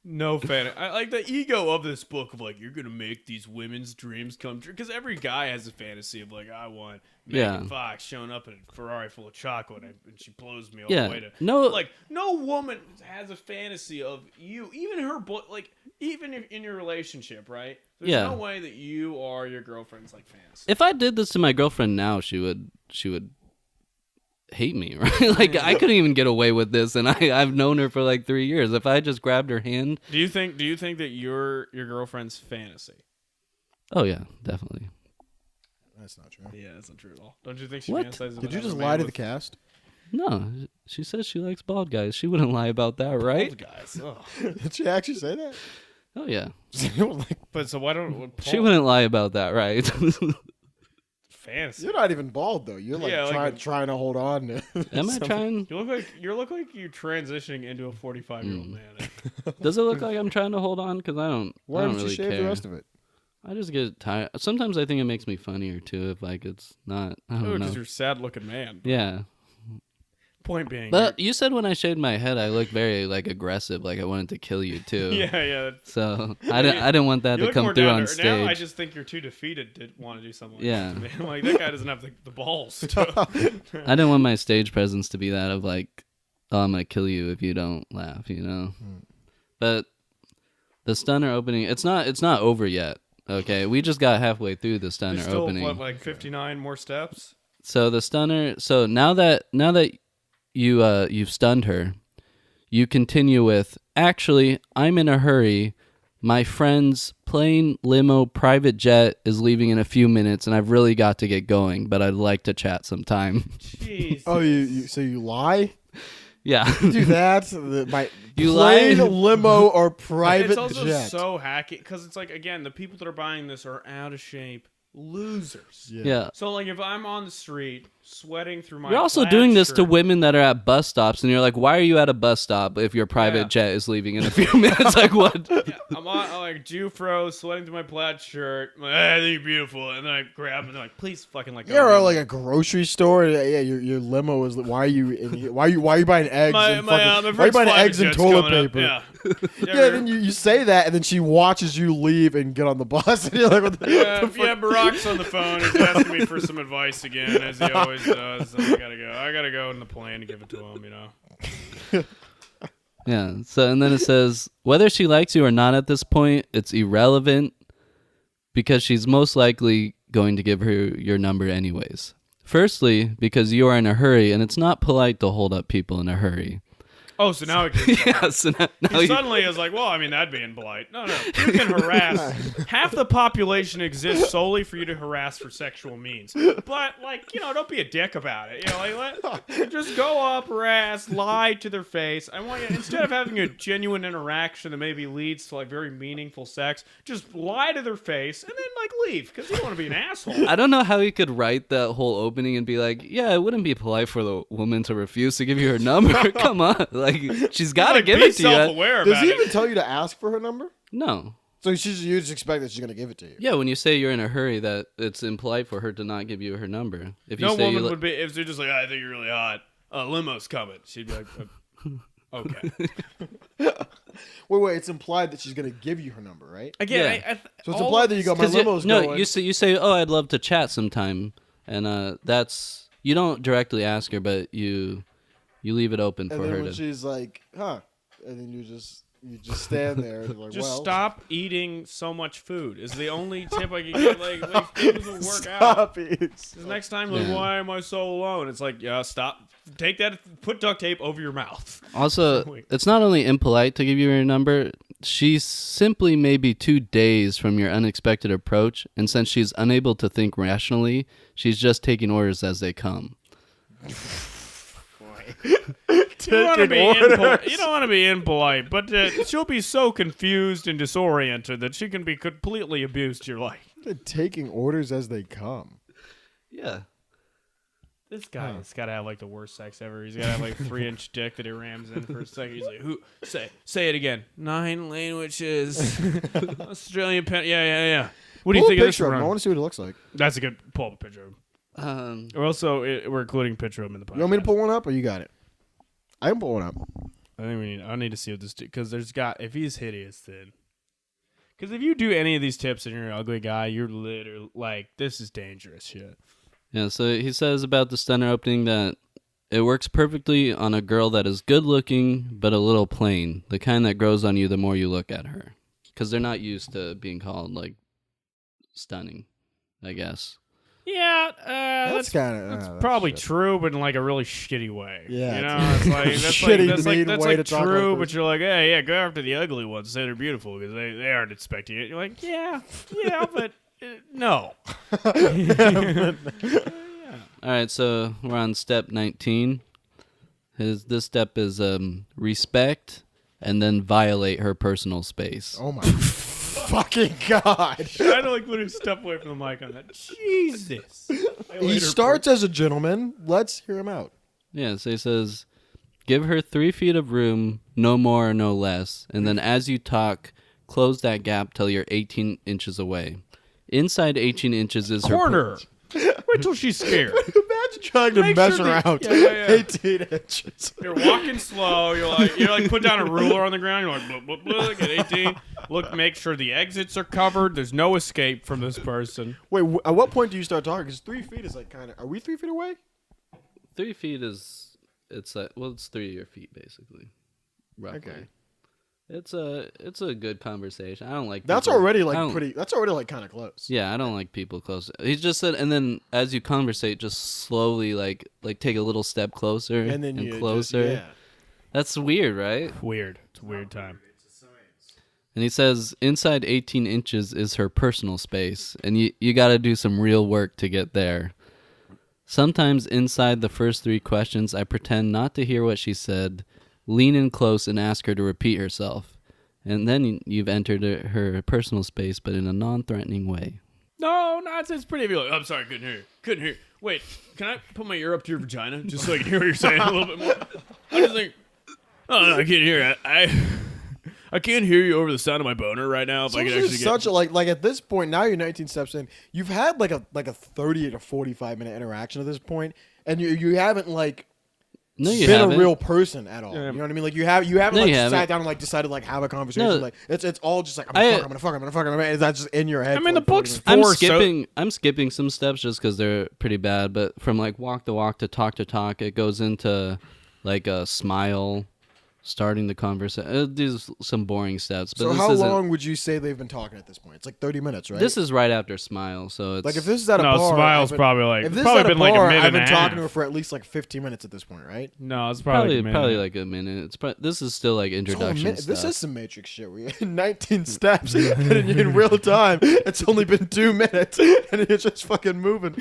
No fan. I like the ego of this book of like, you're gonna make these women's dreams come true, because every guy has a fantasy of like, I want Megan Fox showing up in a Ferrari full of chocolate and she blows me all the way to like, no woman has a fantasy of you, even her like, even if in your relationship, right? There's no way that you are your girlfriend's like fantasy. If I did this to my girlfriend now, she would hate me, right? Like I couldn't even get away with this, and I've known her for like 3 years. If I just grabbed her hand, Do you think that you're your girlfriend's fantasy? oh yeah, definitely. That's not true. Yeah, that's not true at all. Don't you think she What? fantasizes? Did you about just having a lie man to the with cast? No, she says she likes bald guys. She wouldn't lie about that, right? bald guys? Ugh. Did she actually say that? Oh yeah, But so why don't she wouldn't lie about that, right? fantasy? You're not even bald though. You're like, Yeah, like trying to hold on to. Am I trying? You look like you're transitioning into a 45-year-old man. Does it look like I'm trying to hold on? Because I don't. Why I don't don't really you shave care. the rest of it? I just get tired. Sometimes I think it makes me funnier too. If like it's not, I don't know. Because you're a sad-looking man. Yeah. Point being, But you said when I shaved my head, I looked very like aggressive, like I wanted to kill you too. yeah. So I didn't want that You to look come more through down on to earth. stage. Now I just think you're too defeated to want to do something like Yeah. that. Man. Like that guy doesn't have the balls. I didn't want my stage presence to be that of like, oh, I'm gonna kill you if you don't laugh, you know. But the stunner opening, it's not over yet. Okay, we just got halfway through the stunner There's still opening. what, like 59 more steps. So the stunner. So now that you've stunned her, you continue with, actually, I'm in a hurry. My friend's plane, limo, private jet is leaving in a few minutes, and I've really got to get going, but I'd like to chat sometime. Jeez. Oh, so you lie? Yeah. You do that? You plane, lie? limo, or private It's also jet? so hacky because it's like, again, the people that are buying this are out of shape losers. Yeah. So like if I'm on the street sweating through my You're also plaid doing this to shirt- women that are at bus stops, and you're like, why are you at a bus stop if your private jet is leaving in a few minutes? Like, what? Yeah, I'm like Jufro sweating through my plaid shirt. I'm like, I think you're beautiful, and then I grab them and they're like, please fucking like. You're at like a grocery store. Yeah, your limo is. Why are you? Why are you buying eggs? my and fucking, why are you friend's buying private eggs and jet's toilet coming up. paper? Yeah. Yeah, then you say that, and then she watches you leave and get on the bus, and you're like, what the, Yeah, what the fuck? Barack's on the phone. He's asking me for some advice again, as he always does. I gotta go in the plane to give it to him, you know. Yeah. So, and then it says, whether she likes you or not at this point, it's irrelevant because she's most likely going to give her your number anyways. Firstly, because you are in a hurry, and it's not polite to hold up people in a hurry. Oh, so now it gets Yeah, so now he suddenly is like, well, I mean, that'd be impolite. No. You can harass. Half the population exists solely for you to harass for sexual means. But, like, you know, don't be a dick about it. You know, like, just go up, harass, lie to their face. I want you, instead of having a genuine interaction that maybe leads to, like, very meaningful sex, just lie to their face and then, like, leave. Because you don't want to be an asshole. I don't know how he could write that whole opening and be like, yeah, it wouldn't be polite for the woman to refuse to give you her number. Come on. Like, she's got to Like, give be it to you. self-aware Does about he it. even tell you to ask for her number? No. So you just expect that she's gonna give it to you? Yeah, when you say you're in a hurry, that it's impolite for her to not give you her number. If you No say woman you would be, if they're just like, I think you're really hot, limo's coming. She'd be like, okay. Wait. It's implied that she's gonna give you her number, right? Again, Yeah. So it's implied that you go, my limo's going. you say, oh, I'd love to chat sometime, and that's, you don't directly ask her, but you leave it open and for then her when to. she's like, huh, and then you You just stand there and you're like, Just well, stop eating so much food is the only tip I can get. Like things will work stop out. eating. The next time, like, why am I so alone? It's like, yeah, stop. Take that. Put duct tape over your mouth. Also, it's not only impolite to give you your number. She simply may be too dazed from your unexpected approach, and since she's unable to think rationally, she's just taking orders as they come. You don't want to be impolite, but she'll be so confused and disoriented that she can be completely abused to your life. They're taking orders as they come. Yeah. This guy has got to have like the worst sex ever. He's got to have like 3-inch dick that he rams in for a second. He's like, "Who? Say it again. 9 languages. Australian pen. Yeah. What do you think of this one? one? I want to see what it looks like. That's a good pull up a picture of him. We're also we're including a picture of him in the podcast. You want me to pull one up, or you got it? I can pull one up. I need to see what this because if he's hideous then. Because if you do any of these tips and you're an ugly guy, you're literally like, this is dangerous shit. Yeah, so he says about the stunner opening that it works perfectly on a girl that is good looking but a little plain, the kind that grows on you the more you look at her. Because they're not used to being called, like, stunning, I guess. Yeah, That's kind of that's probably true, but in like a really shitty way. Yeah, you know, it's like that's way to talk true, like but you're like, hey, yeah, go after the ugly ones, say they're beautiful because they aren't expecting it. You're like, yeah, but no. All right, so we're on step 19. This step is respect and then violate her personal space. Oh my fucking god! Try to like literally step away from the mic on that. Jesus. He starts as a gentleman. Let's hear him out. Yeah, so he says, give her 3 feet of room, no more or no less, and then as you talk, close that gap till you're 18 inches away. Inside 18 inches is corner. Wait till she's scared. Imagine trying to measure out 18 inches. You're walking slow. You're like put down a ruler on the ground. You're like, look, at 18. Look, make sure the exits are covered. There's no escape from this person. Wait, at what point do you start talking? Because 3 feet is like kind of. Are we 3 feet away? 3 feet is, it's like, well, it's 3 of your feet basically, roughly. Okay. It's a good conversation. I don't like. That's people, already like pretty. That's already like kind of close. Yeah, I don't like people close. He just said, and then as you conversate, just slowly like take a little step closer and then you closer. Just, yeah. That's weird, right? Weird. It's a weird time. And he says inside 18 inches is her personal space, and you got to do some real work to get there. Sometimes inside the first 3 questions, I pretend not to hear what she said. Lean in close and ask her to repeat herself. And then you've entered her personal space, but in a non-threatening way. No, it's pretty. Like, I'm sorry, couldn't hear you. Wait, can I put my ear up to your vagina just so I can hear what you're saying a little bit more? I just think, oh, no, I can't hear it. I can't hear you over the sound of my boner right now. If I could actually such a like at this point now you're 19 steps in. You've had like a 30 to 45 minute interaction at this point, and you haven't like. No, you been haven't. a real person at all. You know what I mean? Like you haven't sat down and like decided like have a conversation. No. Like it's all just like I'm gonna fuck. That's just in your head. I mean, the book's I'm skipping some steps just because they're pretty bad. But from like walk to talk, it goes into like a smile, starting the conversation. These some boring steps. But so this how isn't- long would you say they've been talking at this point? It's like 30 minutes, right? This is right after smile, so it's like if this is at a bar. Smile's probably like if this probably is at been a like bar, a minute I've been and a talking half. to her for at least like 15 minutes at this point, right? No, it's probably like a minute. This is still like introduction stuff. This is some Matrix shit. We're 19 steps, and in real time, it's only been 2 minutes, and you're just fucking moving.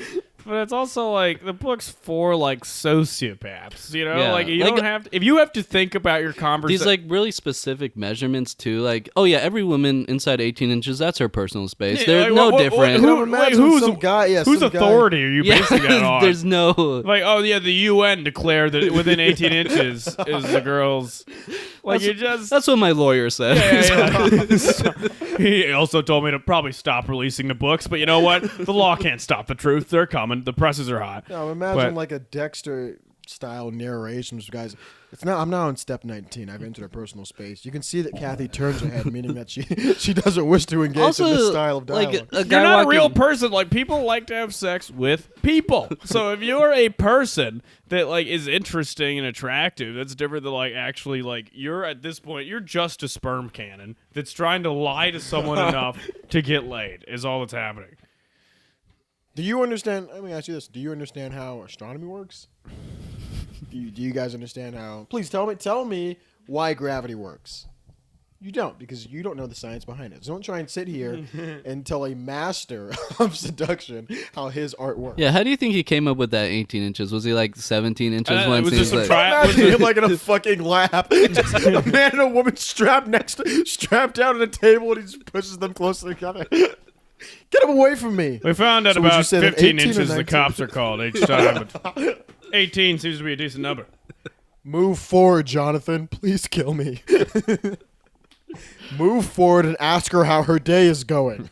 But it's also like the book's for like sociopaths, you know? Yeah. Like you Like, don't have to, if you have to think about your conversation. These like really specific measurements too. Like, oh yeah, every woman inside 18 inches, that's her personal space. Yeah, They're like, no what- different. who's some guy? Yeah, whose some guy- authority are you Yeah, basing that on? there's no. Like, oh yeah, the UN declared that within 18 inches is the girls. Like you just. That's what my lawyer said. Yeah. He also told me to probably stop releasing the books, but you know what? The law can't stop the truth. They're coming. The presses are hot. No, imagine But- like a Dexter style narrations, guys. I'm now in step 19. I've entered a personal space. You can see that Kathy turns her head, meaning that she doesn't wish to engage in this style of dialogue. Like You're not a real person. Like, people like to have sex with people. So if you're a person that like is interesting and attractive, that's different than like actually like you're at this point you're just a sperm cannon that's trying to lie to someone enough to get laid. Is all that's happening. Do you understand? Let me ask you this: do you understand how astronomy works? Do you guys understand how? Please tell me why gravity works. You don't, because you don't know the science behind it. So don't try and sit here and tell a master of seduction how his art works. Yeah, how do you think he came up with that 18 inches? Was he like 17 inches It once? was just Like, Imagine him like in a fucking lab, just a man and a woman strapped down at a table, and he just pushes them closer together. Get him away from me. We found out So would you about say that 15 18 or inches the 19? cops are called each time. But 18 seems to be a decent number. Move forward, Jonathan. Please kill me. Move forward and ask her how her day is going.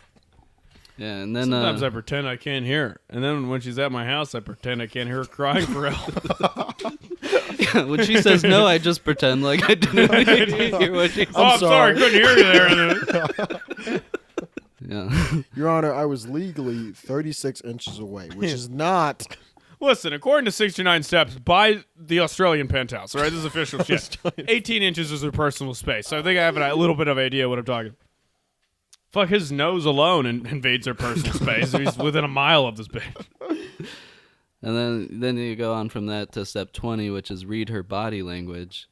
yeah, and then Sometimes I pretend I can't hear her. And then when she's at my house, I pretend I can't hear her crying for help. when she says no, I just pretend like I didn't hear what she said. I'm sorry, couldn't hear you there. Yeah. Your Honor, I was legally 36 inches away, which is not... Listen, according to 69 Steps by the Australian penthouse, all right, this is official shit. 18 inches is her personal space. So I think I have a little bit of idea what I'm talking. Fuck, his nose alone invades her personal space. He's within a mile of this bitch. And then you go on from that to step 20, which is read her body language.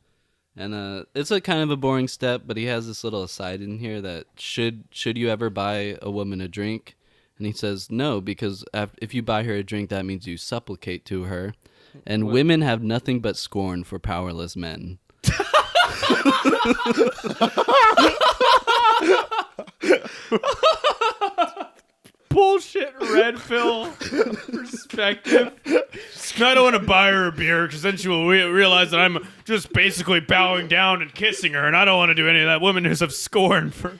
And it's a kind of a boring step, but he has this little aside in here that should you ever buy a woman a drink? And he says no, because if you buy her a drink, that means you supplicate to her. And women have nothing but scorn for powerless men. Bullshit red pill perspective. I don't want to buy her a beer because then she will realize that I'm just basically bowing down and kissing her, and I don't want to do any of that. Women just have scorn for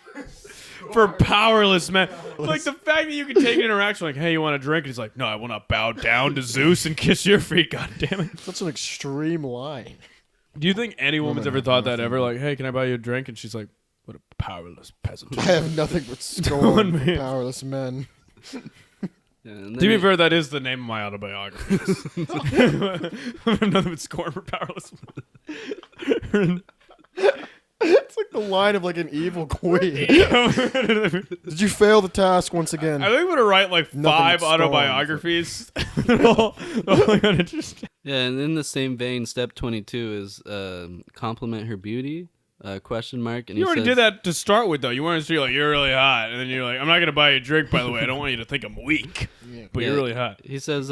powerless men. Like the fact that you can take an interaction like, hey, you want a drink? And he's like, no, I will not bow down to Zeus and kiss your feet. God damn it. Such an extreme line. Do you think any woman's ever thought that ever? Like, hey, can I buy you a drink? And she's like, what a powerless peasant. I have nothing but scorn for powerless men. Yeah, To be fair, that is the name of my autobiography. I have nothing but scorn for powerless men. It's like the line of like an evil queen. Did you fail the task once again? I think I'm going to write like 5 autobiographies. They're all uninteresting. Yeah, and in the same vein, step 22 is compliment her beauty, question mark. And You he already says, did that to start with, though. You wanted to say, like, you're really hot. And then you're like, I'm not going to buy you a drink, by the way. I don't want you to think I'm weak. Yeah. But you're really hot. He says,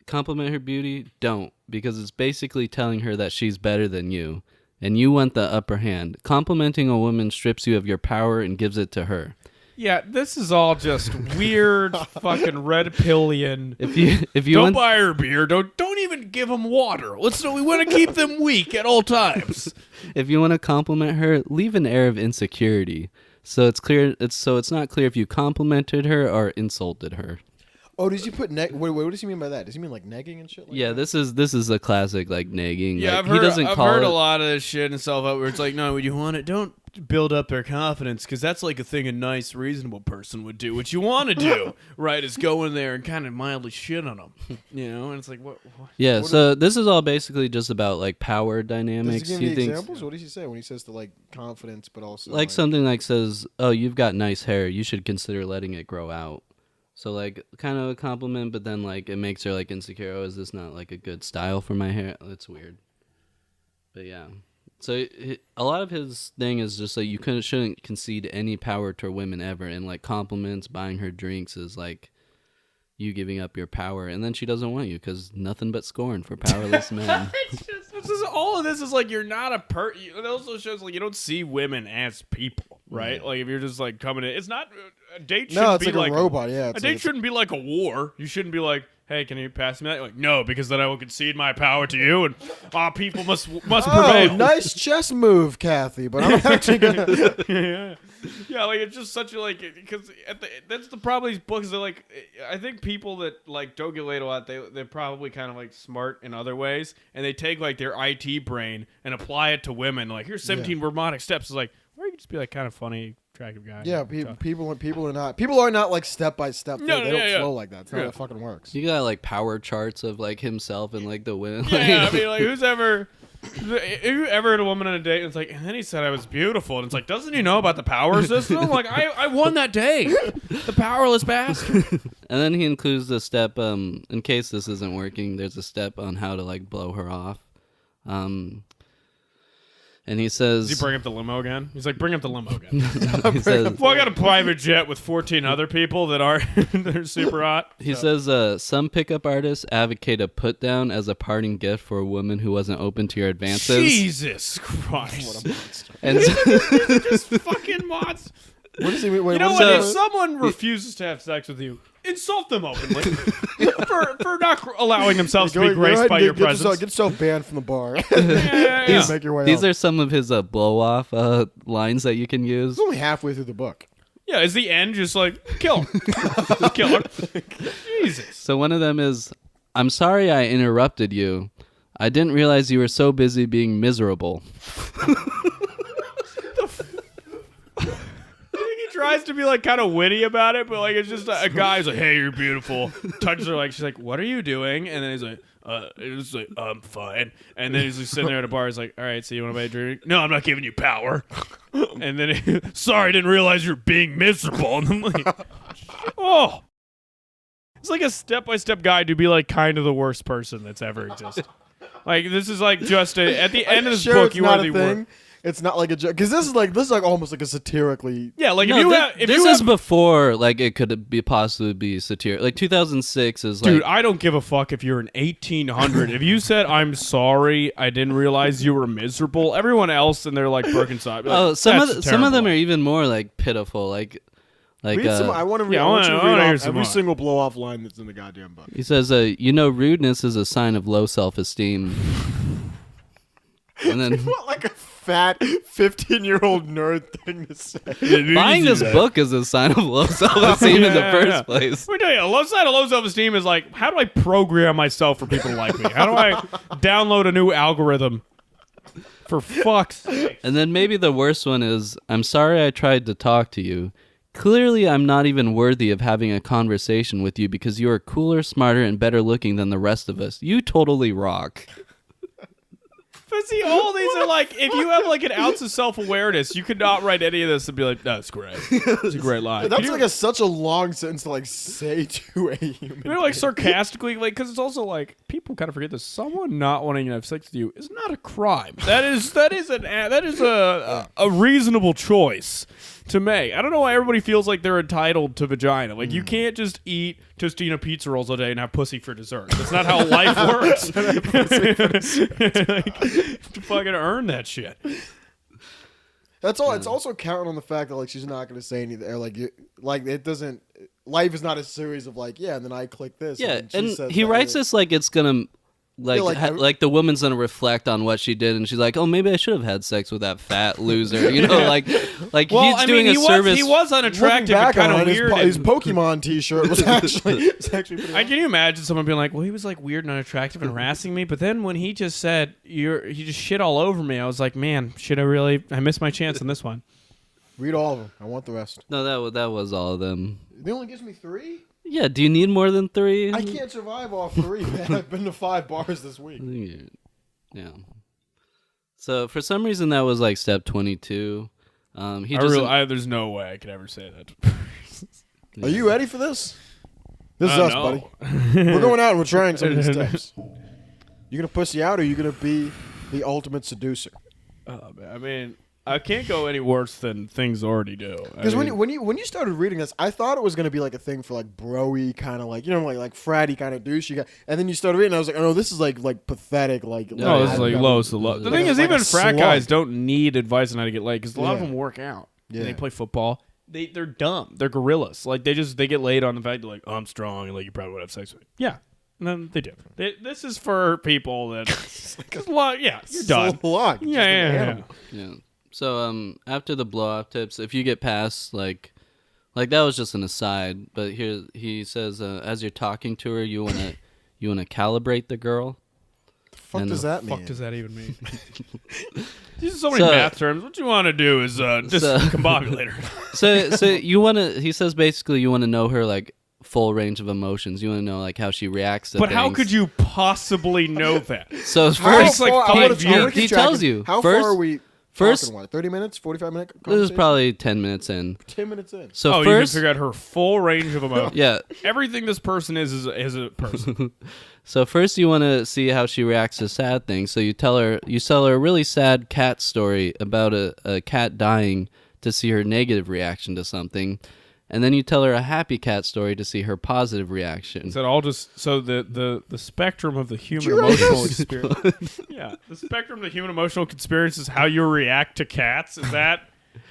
compliment her beauty, don't, because it's basically telling her that she's better than you, and you want the upper hand. Complimenting a woman strips you of your power and gives it to her. Yeah, this is all just weird fucking red pillion. If you Don't want, buy her beer. Don't even give them water. We want to keep them weak at all times. if you want to compliment her, leave an air of insecurity. So it's not clear if you complimented her or insulted her. Oh, does he put what does he mean by that? Does he mean like negging and shit? Like Yeah, that? this is a classic like nagging. Yeah, like, I've heard it, a lot of this shit and self-help where it's like, no, you want it, don't build up their confidence because that's like a thing a nice, reasonable person would do. What you want to do, right, is go in there and kind of mildly shit on them, you know? And it's like, what? Yeah, so this is all basically just about like power dynamics. Does he give me thinks examples? What does he say when he says to like confidence, but also like something like says, "Oh, you've got nice hair. You should consider letting it grow out." So like kind of a compliment, but then like it makes her like insecure. Oh, is this not like a good style for my hair? It's weird. But yeah. So a lot of his thing is just like you shouldn't concede any power to women ever, and like compliments, buying her drinks is like you giving up your power, and then she doesn't want you because nothing but scorn for powerless men. All of this is like you're not a it also shows like you don't see women as people, right? Yeah. Like if you're just like coming in, it's not a date. No, Shouldn't it's be like a robot. Yeah, a date shouldn't be like a war. You shouldn't be like, hey, can you pass me that? You're like, no, because then I will concede my power to you, and people must prevail. Nice chess move, Kathy, but I'm actually gonna... Yeah, like it's just such a because that's the problem with these books. They're like, I think people that like don't get laid a lot, they're probably kind of like smart in other ways, and they take like their IT brain and apply it to women. Like, here's 17 robotic steps. It's like, or you can just be like kind of funny, attractive guy. Yeah, people are not like step by step. They don't flow like that. That's not how it fucking works. You got like power charts of like himself and like the women. Yeah, I mean, like if you ever had a woman on a date and it's like, and then he said I was beautiful, and it's like, doesn't he know about the power system? Like, I won that day. The powerless bastard. And then he includes the step, in case this isn't working, there's a step on how to like blow her off. And he says... Does he bring up the limo again? He's like, bring up the limo again. He says, well, I got a private jet with 14 other people that are they're super hot. He says, some pickup artists advocate a put down as a parting gift for a woman who wasn't open to your advances. Jesus Christ. What a monster. And Just fucking monsters. What is he? Wait, You know what what? is If he- someone refuses to have sex with you, insult them openly for not allowing themselves to be Go graced ahead by and your get presence. Get yourself banned from the bar. Yeah. Make your way these out. are some of his blow off lines that you can use. It's only halfway through the book. Yeah, is the end just like, kill her? Just kill her. Jesus. So one of them is, I'm sorry I interrupted you. I didn't realize you were so busy being miserable. He tries to be like kind of witty about it, but like it's just a guy who's like, hey, you're beautiful. Touches her, like, she's like, what are you doing? And then he's like, I'm fine. And then he's just sitting there at a bar. He's like, all right, so you want to buy a drink? No, I'm not giving you power. And then, sorry, I didn't realize you're being miserable. And I'm like, oh. It's like a step-by-step guide to be like kind of the worst person that's ever existed. Like, this is like just at the end of this book, it's you not are the a worst. thing. It's not like a joke because this is like almost like a satirically. Yeah, like No, if this you is have, before like it could be possibly be satiric. Like 2006 is like, dude, I don't give a fuck if you're in 1800. If you said I'm sorry, I didn't realize you were miserable. Everyone else and they're like Birkenstock. Like, some of terrible. them are even more like pitiful. Like Read some, I want to read, yeah, I want you to I wanna read hear off some every more. single blow off line that's in the goddamn book. he says, rudeness is a sign of low self-esteem. And then What, like a fat 15-year-old nerd thing to say? buying this book is a sign of low self-esteem in the first place. Let me tell you, a low side of low self-esteem is like, how do I program myself for people to like me? How do I download a new algorithm? For fuck's sake. And then maybe the worst one is, I'm sorry I tried to talk to you. Clearly, I'm not even worthy of having a conversation with you because you are cooler, smarter, and better looking than the rest of us. You totally rock. But see, all these are like, if you have like an ounce of self-awareness, you could not write any of this and be like, that's great. It's a great line. That's like such a long sentence to like say to a human. You know, like sarcastically, like, because it's also like people kind of forget this. Someone not wanting to have sex with you is not a crime. That is a reasonable choice to make. I don't know why everybody feels like they're entitled to vagina. Like, you can't just eat Tostina pizza rolls all day and have pussy for dessert. That's not how life works. Like, to fucking earn that shit. That's all. It's also counting on the fact that like she's not going to say anything. Or, like it doesn't. Life is not a series of like and then I click this. Yeah, and, then she says he that, writes this like it's gonna, like the woman's gonna reflect on what she did, and she's like, oh, maybe I should have had sex with that fat loser. You know, like Well, he's doing a service. He was Looking unattractive and back kind on of it, weird. his Pokemon T-shirt was actually pretty. Can you imagine someone being like, well, he was like weird and unattractive and harassing me, but then when he just said he just shit all over me, I was like, man, I missed my chance on this one. Read all of them. I want the rest. No, that was all of them. It only gives me 3. Yeah, do you need more than 3? I can't survive off 3, man. I've been to 5 bars this week. Yeah. So for some reason that was like step 22. There's no way I could ever say that. Are you ready for this? This is us, no. buddy. We're going out and we're trying some of these steps. You gonna pussy out, or you gonna be the ultimate seducer? Oh, man. I mean, I can't go any worse than things already do. Because when you started reading this, I thought it was gonna be like a thing for like bro-y kind of like like fratty kind of douchey guy, and then you started reading, and I was like, oh no, this is like pathetic like. No, this is like lowest of low. The thing is, like even a frat slug. guys don't need advice on how to get laid because a lot of Yeah. them work out. Yeah. And they play football. They're dumb. They're gorillas. Like they get laid on the fact that like, oh, I'm strong and like you probably would have sex with me. Yeah, And then they do. This is for people that you're done. Yeah. So after the blow off tips, if you get past like that was just an aside, but here he says as you're talking to her, you wanna calibrate the girl. The fuck does that mean? Fuck does that even mean? These are so many math terms. What you want to do is just combobulate her. So you wanna. He says basically you wanna know her like full range of emotions. You want to know like how she reacts to But things. how could you possibly know that? So How first, far- he tells you. How First- far are we first- talking? What, 30 minutes? 45 minutes? this is probably 10 minutes in. 10 minutes in. So you can first, figure out her full range of emotions. yeah. Everything this person is a person. So first you want to see how she reacts to sad things. So you tell her a really sad cat story about a cat dying to see her negative reaction to something. And then you tell her a happy cat story to see her positive reaction. Is that all just so the spectrum of the human you write emotional this? experience? Yeah, the spectrum of the human emotional experience is how you react to cats. Is that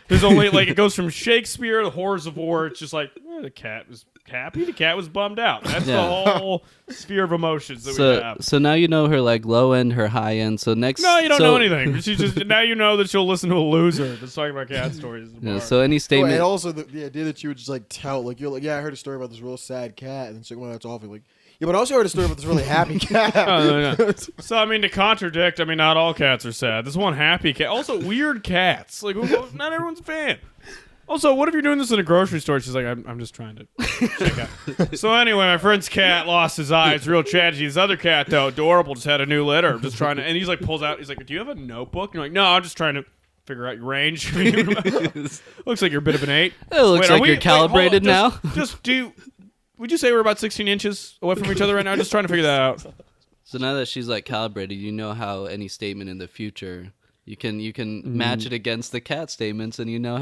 there's only like it goes from Shakespeare, the horrors of war. It's just like the cat was happy, the cat was bummed out. That's the whole sphere of emotions that we have. So now you know her like low end, her high end. So next, No, you don't know anything. She just now you know that she'll listen to a loser that's talking about cat stories. At the bar. So any statement. And also the idea that you would just like tell, like, you're like, yeah, I heard a story about this real sad cat, and it's like, well, that's awful. Like, yeah, but I also heard a story about this really happy cat. No. So I mean, to contradict, I mean, not all cats are sad. This one happy cat. Also, weird cats. Like, not everyone's a fan. Also, what if you're doing this in a grocery store? She's like, I'm just trying to check out. So anyway, my friend's cat lost his eye. It's real tragedy. His other cat, though, adorable, just had a new litter. I'm just trying to, and he's like, pulls out. He's like, do you have a notebook? And you're like, no, I'm just trying to figure out your range. Looks like you're a bit of an 8. It looks like you're calibrated now. Would you say we're about 16 inches away from each other right now? Just trying to figure that out. So now that she's like calibrated, you know how any statement in the future. You can match it against the cat statements, and you know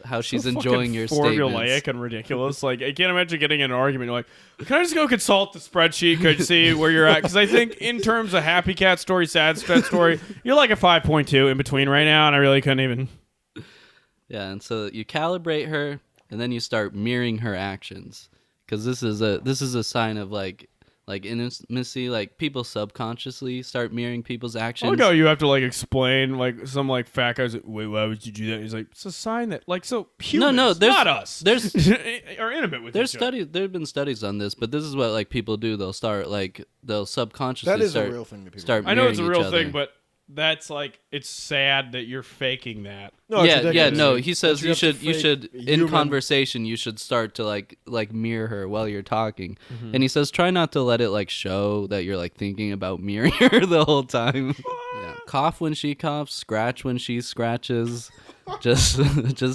how she's enjoying your formulaic statements. and ridiculous. Like, I can't imagine getting in an argument. You're like, can I just go consult the spreadsheet? Could you see where you're at? Because I think in terms of happy cat story, sad cat story, you're like a 5.2 in between right now, and I really couldn't even. Yeah, and so you calibrate her, and then you start mirroring her actions, because this is a sign of like intimacy. Like people subconsciously start mirroring people's actions. I like how you have to like explain, like some like fat guy's like, wait, why would you do that? He's like, it's a sign that like so humans, there's, not us, There's are intimate with there's each other. studies. There have been studies on this, but this is what like people do. They'll subconsciously That is start, a real thing that people start do. I know it's a mirroring real each thing, other. but that's like it's sad that you're faking that. No, it's yeah, ridiculous. no. He says Don't you have to should fake in human- conversation you should start to like mirror her while you're talking, and he says try not to let it like show that you're like thinking about mirroring her the whole time. Yeah. Cough when she coughs, scratch when she scratches, just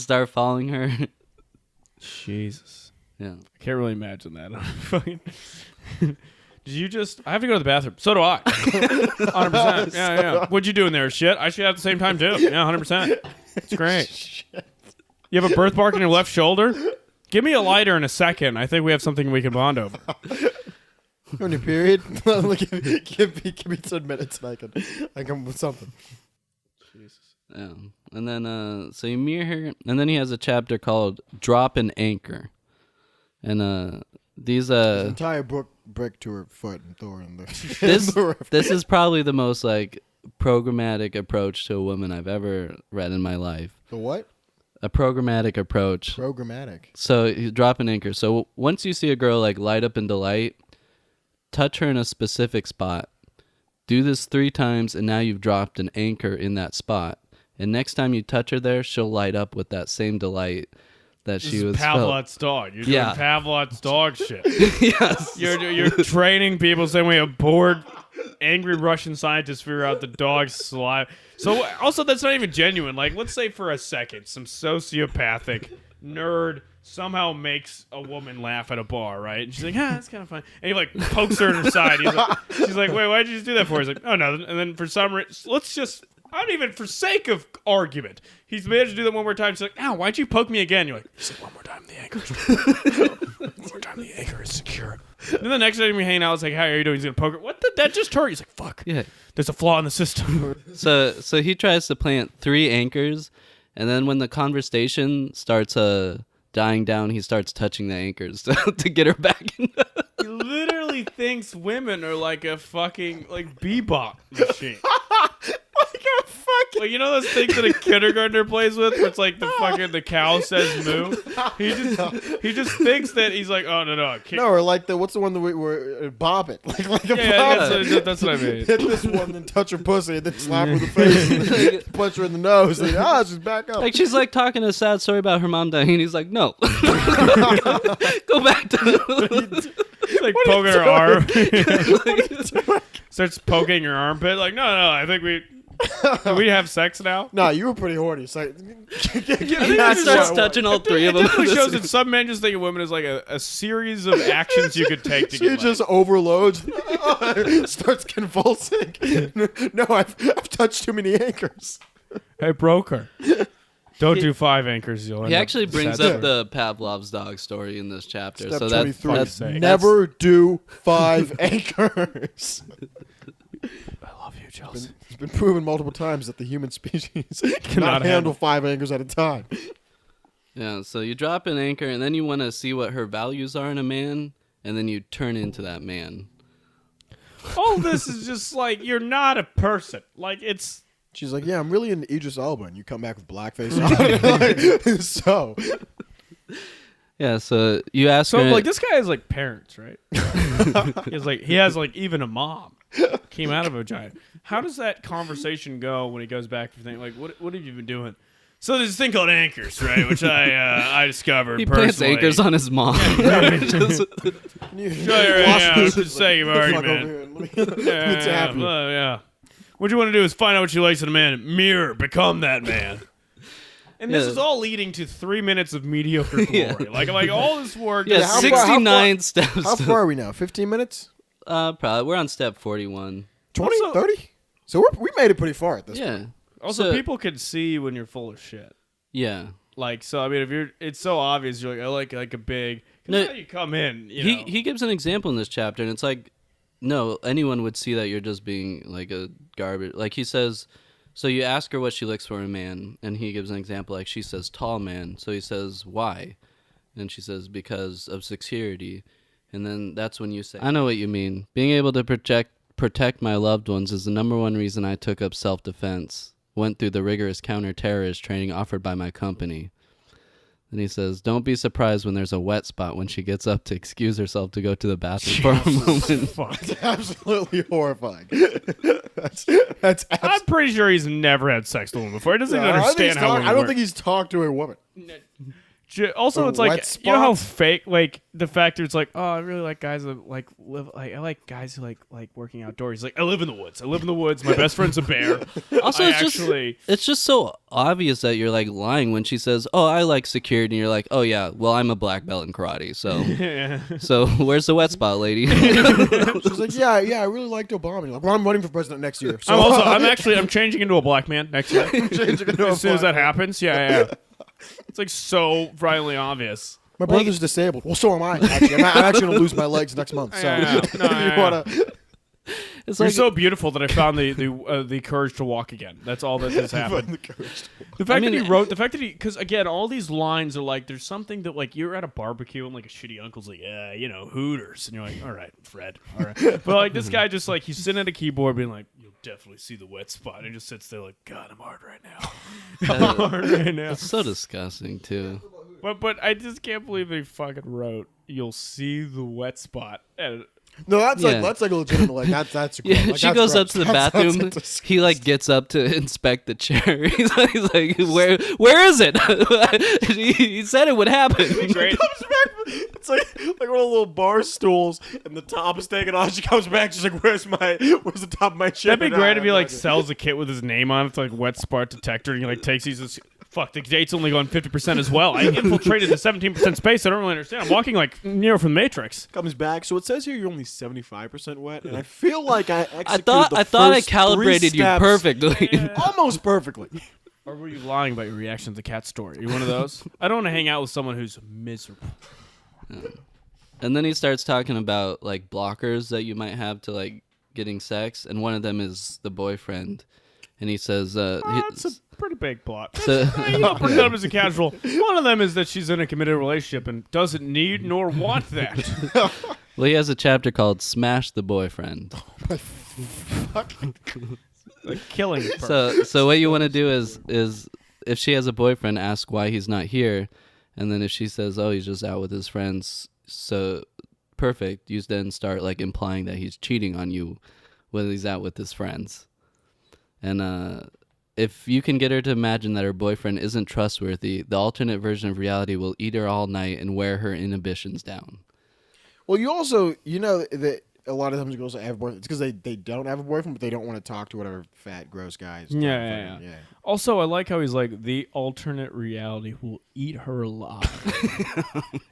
start following her. Jesus, Yeah. I can't really imagine that. Fucking. Did you just? I have to go to the bathroom. So do I. 100%. Yeah. What'd you do in there? Shit. I should at the same time too. Yeah, 100%. It's great. You have a birthmark in your left shoulder? Give me a lighter in a second. I think we have something we can bond over. On your period? give me 10 minutes and I can with something. Jesus. Yeah. And then so you mirror her, and then he has a chapter called "Drop an Anchor," and these His entire book brick to her foot and throw her in the this is probably the most like programmatic approach to a woman I've ever read in my life. The what? A programmatic approach. Programmatic. So you drop an anchor. So once you see a girl like light up in delight, touch her in a specific spot. Do this 3 times, and now you've dropped an anchor in that spot. And next time you touch her there, she'll light up with that same delight that This she is was. Pavlov's dog. You're doing Pavlov's dog shit. Yes. You're training people same way a bored, angry Russian scientist figure out the dog's saliva. So also that's not even genuine. Like let's say for a second, some sociopathic nerd somehow makes a woman laugh at a bar, right? And she's like, that's kind of fun. And he like pokes her in her side. She's like, wait, why'd you just do that for? He's like, oh no. And then for some reason, I don't even, for sake of argument, he's managed to do that one more time. She's like, ow, why'd you poke me again? You're like, he's like, one more time, the anchor. One more time, the anchor is secure. And then the next time we hang out, it's like, how are you doing? He's going to poke her. What did that just hurt? He's like, fuck. Yeah. There's a flaw in the system. So he tries to plant 3 anchors, and then when the conversation starts to dying down, he starts touching the anchors to get her back in. He literally thinks women are like a fucking like bebop machine. Like, you know those things that a kindergartner plays with, where it's like the cow says moo. He just thinks that he's like, oh no, I can't. No, or like what's the one that where bob it like a bob that's what I mean. Hit this one, then touch her pussy, and then slap her in the face, and then punch her in the nose. Like, she's back up. Like she's like talking a sad story about her mom dying. And he's like, no, go back to. He's like poking her arm. Starts poking her armpit. Like, no, I think do we have sex now? No, you were pretty horny. It's like, He starts touching all three of them. It definitely shows that some men just think of women as like a series of actions you could take to she get just overloads, starts convulsing. No, I've touched too many anchors. Hey, broker. Don't do 5 anchors. You'll end He up actually brings sad up the Pavlov's dog story in this chapter. Step so 23. that's Never do 5 anchors. I love you, Chelsea. It's been proven multiple times that the human species Cannot cannot handle 5 anchors at a time. Yeah, so you drop an anchor, and then you want to see what her values are in a man, and then you turn into that man. All this is just like, you're not a person. Like, it's... She's like, yeah, I'm really into Idris Elba, and you come back with blackface on. So... Yeah, so you ask So, her... like, this guy has, like, parents, right? He has, like, even a mom. Came out of a vagina. How does that conversation go when he goes back to think, like, what have you been doing? So there's this thing called anchors, right? Which I discovered he personally. plants anchors on his mom. Sure, just say your argument. Yeah. What you want to do is find out what she likes in a man. Mirror, become that man. And this is all leading to 3 minutes of mediocre glory. Like all this work. Yeah, 69 steps. How far are we now? 15 minutes? Probably. We're on step 41. 20? 30? So we made it pretty far at this point. Yeah. Also, So- people can see when you're full of shit. Yeah. Like, so, I mean, if you're, it's so obvious, you're like, I like a big, No, because how you come in, you know. He gives an example in this chapter, and it's like, no, anyone would see that you're just being like a garbage. Like he says, so you ask her what she looks for in a man, and he gives an example, like she says, tall man. So he says, why? And she says, because of security. And then that's when you say, I know what you mean. Being able to protect my loved ones is the number one reason I took up self-defense. Went through the rigorous counter-terrorist training offered by my company. And he says, don't be surprised when there's a wet spot when she gets up to excuse herself to go to the bathroom for a moment. That's absolutely horrifying. That's I'm pretty sure he's never had sex with a woman before. He doesn't even understand how women I don't work. think he's talked to a woman. Also, Or it's like, wet you know how spots? fake, like, the fact that it's like, oh, I really like guys that, like, live, like, I like guys who, like working outdoors. He's like, I live in the woods. My best friend's a bear. Also, it's just so obvious that you're like lying when she says, "Oh, I like security," and you're like, "Oh yeah, well I'm a black belt in karate, so so where's the wet spot, lady?" She's like, yeah, I really liked Obama. And you're like, well, I'm running for president next year. So I'm changing into a black man next year. changing into a As soon as black that happens, yeah. It's like so violently obvious. My brother's disabled. Well, so am I. Actually, I'm actually going to lose my legs next month. So Yeah. you want to? It's You're like so beautiful that I found the courage to walk again. That's all that has happened. The fact that he, because again, all these lines are like, there's something that like you're at a barbecue and like a shitty uncle's like, yeah, you know, Hooters, and you're like, all right, Fred, all right. But like this guy just like he's sitting at a keyboard being like, you'll definitely see the wet spot, and he just sits there like, God, I'm hard right now. I'm hard right now. it's so disgusting too. But I just can't believe they fucking wrote, you'll see the wet spot. And No, that's Yeah. like a legitimate like that's Yeah, like, she that's goes up gross. to the That's bathroom. disgusting. He like gets up to inspect the chair. He's like, where is it? he said it would happen. great. Comes back, it's like one of the little bar stools, and the top is taken off. She comes back, she's like, "Where's the top of my chair?" That'd be great if he like sells a kit with his name on it. It's like wet spot detector, and he like takes these. Fuck, the gate's only going 50% as well. I infiltrated the 17% space. I don't really understand. I'm walking like Neo from the Matrix. Comes back. So it says here you're only 75% wet, and I feel like I executed I thought I calibrated you perfectly. almost perfectly. Or were you lying about your reaction to the cat story? Are you one of those? I don't want to hang out with someone who's miserable. And then he starts talking about like blockers that you might have to like getting sex, and one of them is the boyfriend. and he says, That's a pretty big plot. So- I'll bring that up as a casual. One of them is that she's in a committed relationship and doesn't need nor want that. well, he has a chapter called "Smash the Boyfriend." Like killing a person. So what you want to do is if she has a boyfriend, ask why he's not here, and then if she says, "Oh, he's just out with his friends," so perfect. You then start like implying that he's cheating on you when he's out with his friends, and if you can get her to imagine that her boyfriend isn't trustworthy, the alternate version of reality will eat her all night and wear her inhibitions down. Well, you also, you know that a lot of times girls that have boyfriends, it's because they don't have a boyfriend, but they don't want to talk to whatever fat, gross guys. Yeah. Also, I like how he's like, the alternate reality will eat her alive.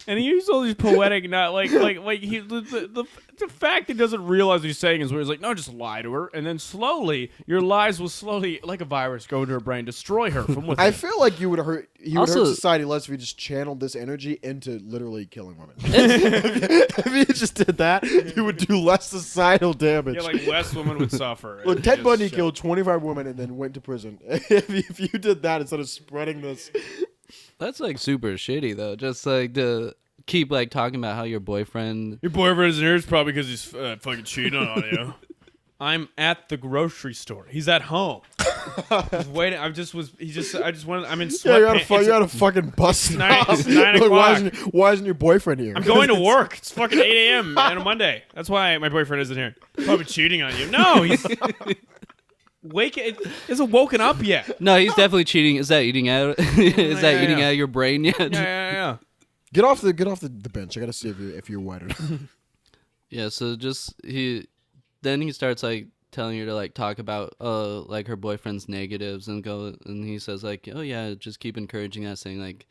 And he uses all these poetic, not like he the fact he doesn't realize what he's saying is where he's like, no, just lie to her, and then slowly your lies will slowly, like a virus, go into her brain, destroy her from within. I feel like you would hurt. He would hurt Also- society less if you just channeled this energy into literally killing women. If you just did that, you would do less societal damage. Yeah, like less women would suffer. Look, It Ted just Bundy shut- killed 25 women and then went to prison. If you did that instead of spreading this, That's like super shitty though. Just like to keep like talking about how your boyfriend. Your boyfriend isn't here. It's probably because he's fucking cheating on you. I'm at the grocery store. He's at home. He's waiting. I just wanted. I'm in yeah, you're sweatpants. at a fucking bus stop. It's 9 Look, o'clock. why isn't your boyfriend here? I'm going to work. It's fucking 8 a.m. on a Monday. That's why my boyfriend isn't here. Probably cheating on you. No, he's isn't woken up yet. No, he's definitely cheating. Is that eating out? Is that eating out of your brain yet? Yeah. Get off the bench. I gotta see if you're wet or not. Yeah, so just he starts like telling her to like talk about like her boyfriend's negatives and he says like, oh yeah, just keep encouraging that, saying like,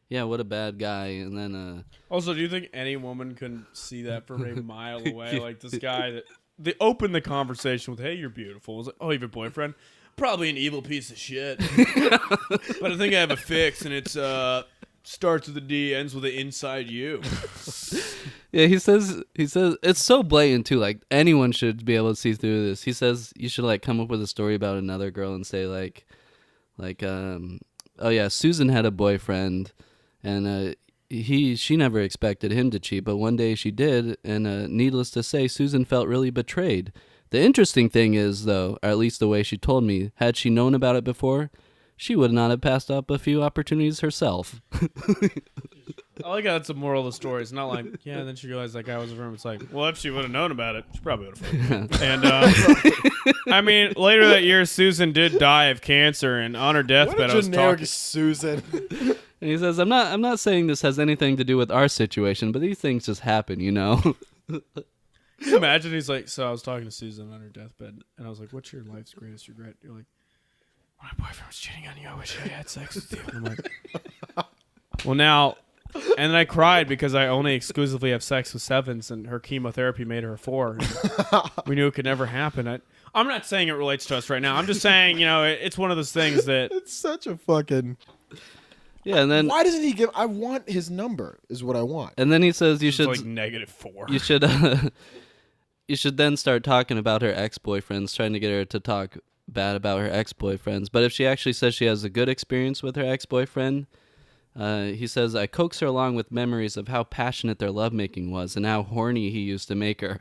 yeah, what a bad guy. And then Also, do you think any woman can see that from a mile away? Like this guy that they opened the conversation with, "Hey, you're beautiful." I was like, "Oh, you have a boyfriend? Probably an evil piece of shit." But I think I have a fix, and it's starts with a D, ends with an inside you. yeah, he says it's so blatant too, like anyone should be able to see through this. He says you should like come up with a story about another girl and say like oh yeah, Susan had a boyfriend and she never expected him to cheat, but one day she did, and needless to say, Susan felt really betrayed. The interesting thing is, though, or at least the way she told me, had she known about it before, she would not have passed up a few opportunities herself. I like how that's the moral of the story. It's not like, yeah, and then she realized that guy was a room. It's like, well, if she would have known about it, she probably would have. And I mean, later that year, Susan did die of cancer, and on her deathbed, What I a was generic talking. Susan. And he says, I'm not saying this has anything to do with our situation, but these things just happen, you know? Can you imagine? He's like, so I was talking to Susan on her deathbed, and I was like, what's your life's greatest regret? You're like, my boyfriend was cheating on you. I wish I had sex with you. And I'm like, well, now, and then I cried because I only exclusively have sex with sevens, and her chemotherapy made her a 4. We knew it could never happen. I'm not saying it relates to us right now. I'm just saying, you know, it's one of those things that. It's such a fucking. Yeah, and then Why doesn't he give? I want his number. Is what I want. and then he says you It's should like -4. you should then start talking about her ex-boyfriends, trying to get her to talk bad about her ex-boyfriends. But if she actually says she has a good experience with her ex-boyfriend, he says, I coax her along with memories of how passionate their lovemaking was and how horny he used to make her.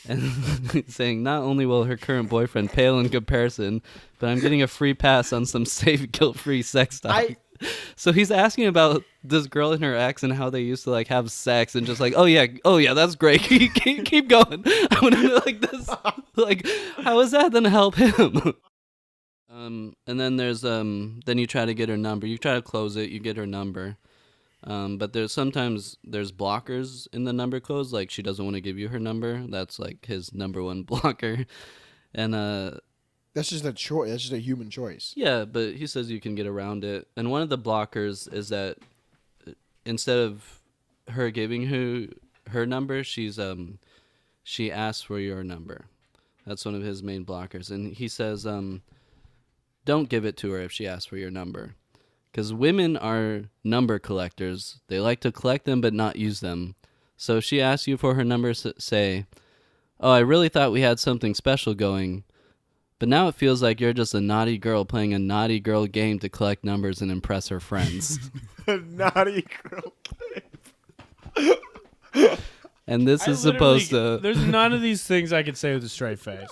And saying not only will her current boyfriend pale in comparison, but I'm getting a free pass on some safe, guilt-free sex talk. So he's asking about this girl and her ex and how they used to like have sex and just like, oh yeah, that's great. keep going. I want to know like this, like how is that gonna help him? And then there's then you try to get her number. You try to close it. You get her number. But there's blockers in the number close. Like she doesn't want to give you her number. That's like his number one blocker. And That's just a choice. That's just a human choice. yeah, but he says you can get around it. And one of the blockers is that instead of her giving her number, she asks for your number. That's one of his main blockers. And he says, don't give it to her if she asks for your number. Because women are number collectors. They like to collect them but not use them. So if she asks you for her number, say, oh, I really thought we had something special going. But now it feels like you're just a naughty girl playing a naughty girl game to collect numbers and impress her friends. Naughty girl. And this is supposed to... There's none of these things I could say with a straight face.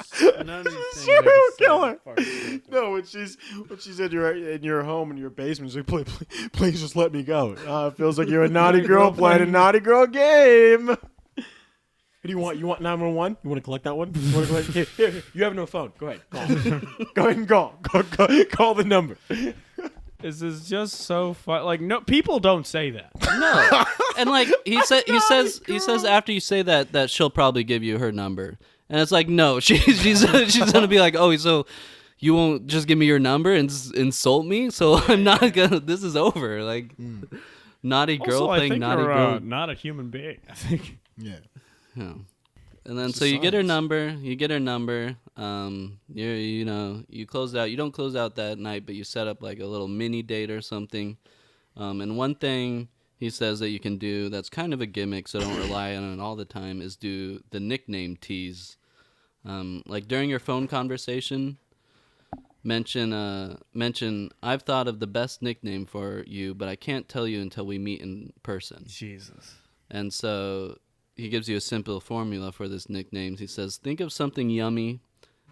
None of these things Serial killer. I could say. No, when she's in your home in your basement, she's like, please just let me go. It feels like you're a naughty girl playing a naughty girl game. What do you want? You want 911? You want to collect that one? You want to collect? Here, you have no phone. Go ahead. Call. Go ahead and call. Call the number. This is just so fun. Like, no, people don't say that. No. And like he says after you say that she'll probably give you her number. And it's like, no, she's gonna be like, oh, so you won't just give me your number and insult me? So I'm not gonna. This is over. Like, naughty girl Also, playing I think naughty you're, girl. not a human being. I think. Yeah. Yeah. And then It's so a you get her science. number. You get her number. You close out. You don't close out that night, but you set up like a little mini date or something. And one thing he says that you can do that's kind of a gimmick, so don't rely on it all the time, is do the nickname tease. Like during your phone conversation, mention I've thought of the best nickname for you, but I can't tell you until we meet in person. Jesus. And so he gives you a simple formula for this nickname. He says, think of something yummy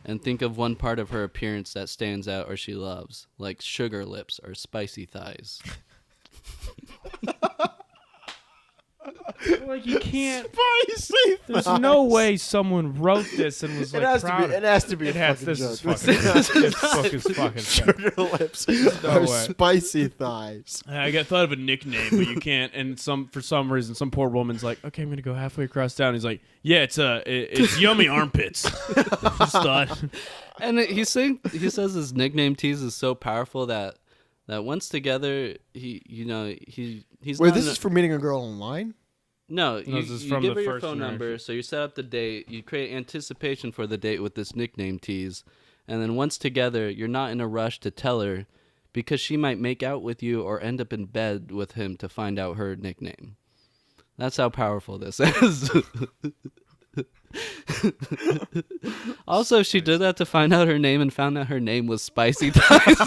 and think of one part of her appearance that stands out or she loves, like sugar lips or spicy thighs. Like, you can't. Spicy. There's no way someone wrote this and was It like has proud to be. of It has to be. It a has. fucking This is joke. fucking. This book is fucking. Sugar lips no or way. spicy thighs. I got thought of a nickname, but you can't. And for some reason, some poor woman's like, "Okay, I'm gonna go halfway across town." He's like, "Yeah, it's yummy armpits." Just thought. And he says his nickname tease is so powerful that once together, he's Wait, not this in is for meeting a girl online? No, this is you from give the her your first phone generation. number, so you set up the date, you create anticipation for the date with this nickname tease, and then once together, you're not in a rush to tell her because she might make out with you or end up in bed with him to find out her nickname. That's how powerful this is. Also, she did that to find out her name and found out her name was Spicy Thighs.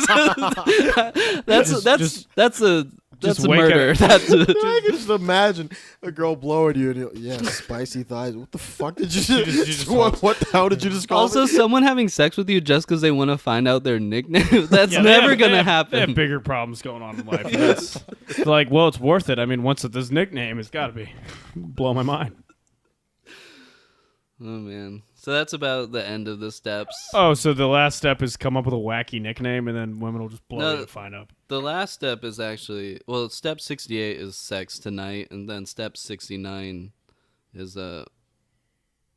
That's a wake murder. up- That's I can just imagine a girl blowing you and yeah, spicy thighs. What the fuck did you just what the hell did you just call also me? someone having sex with you just because they want to find out their nickname. That's Yeah, never they gonna have happen. bigger problems going on in life. It's like, well, it's worth it. I mean, once this nickname, it's got to be blow my mind. Oh man. So that's about the end of the steps. Oh, so the last step is come up with a wacky nickname, and then women will just blow No, you to find out. The last step is actually, well, step 68 is sex tonight, and then step 69 is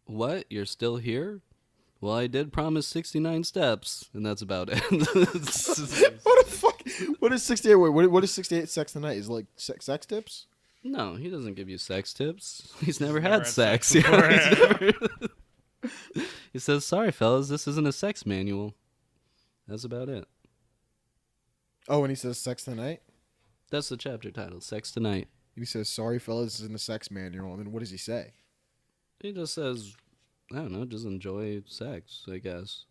what? You're still here? Well, I did promise 69 steps, and that's about it. What the fuck? What is 68? Wait, what is 68 sex tonight? Is it like sex tips? No, he doesn't give you sex tips. He's never never had had sex. sex before. He says, sorry, fellas, this isn't a sex manual. That's about it. Oh, and he says sex tonight? That's the chapter title, Sex Tonight. He says, sorry, fellas, this isn't a sex manual. And then what does he say? He just says, I don't know, just enjoy sex, I guess.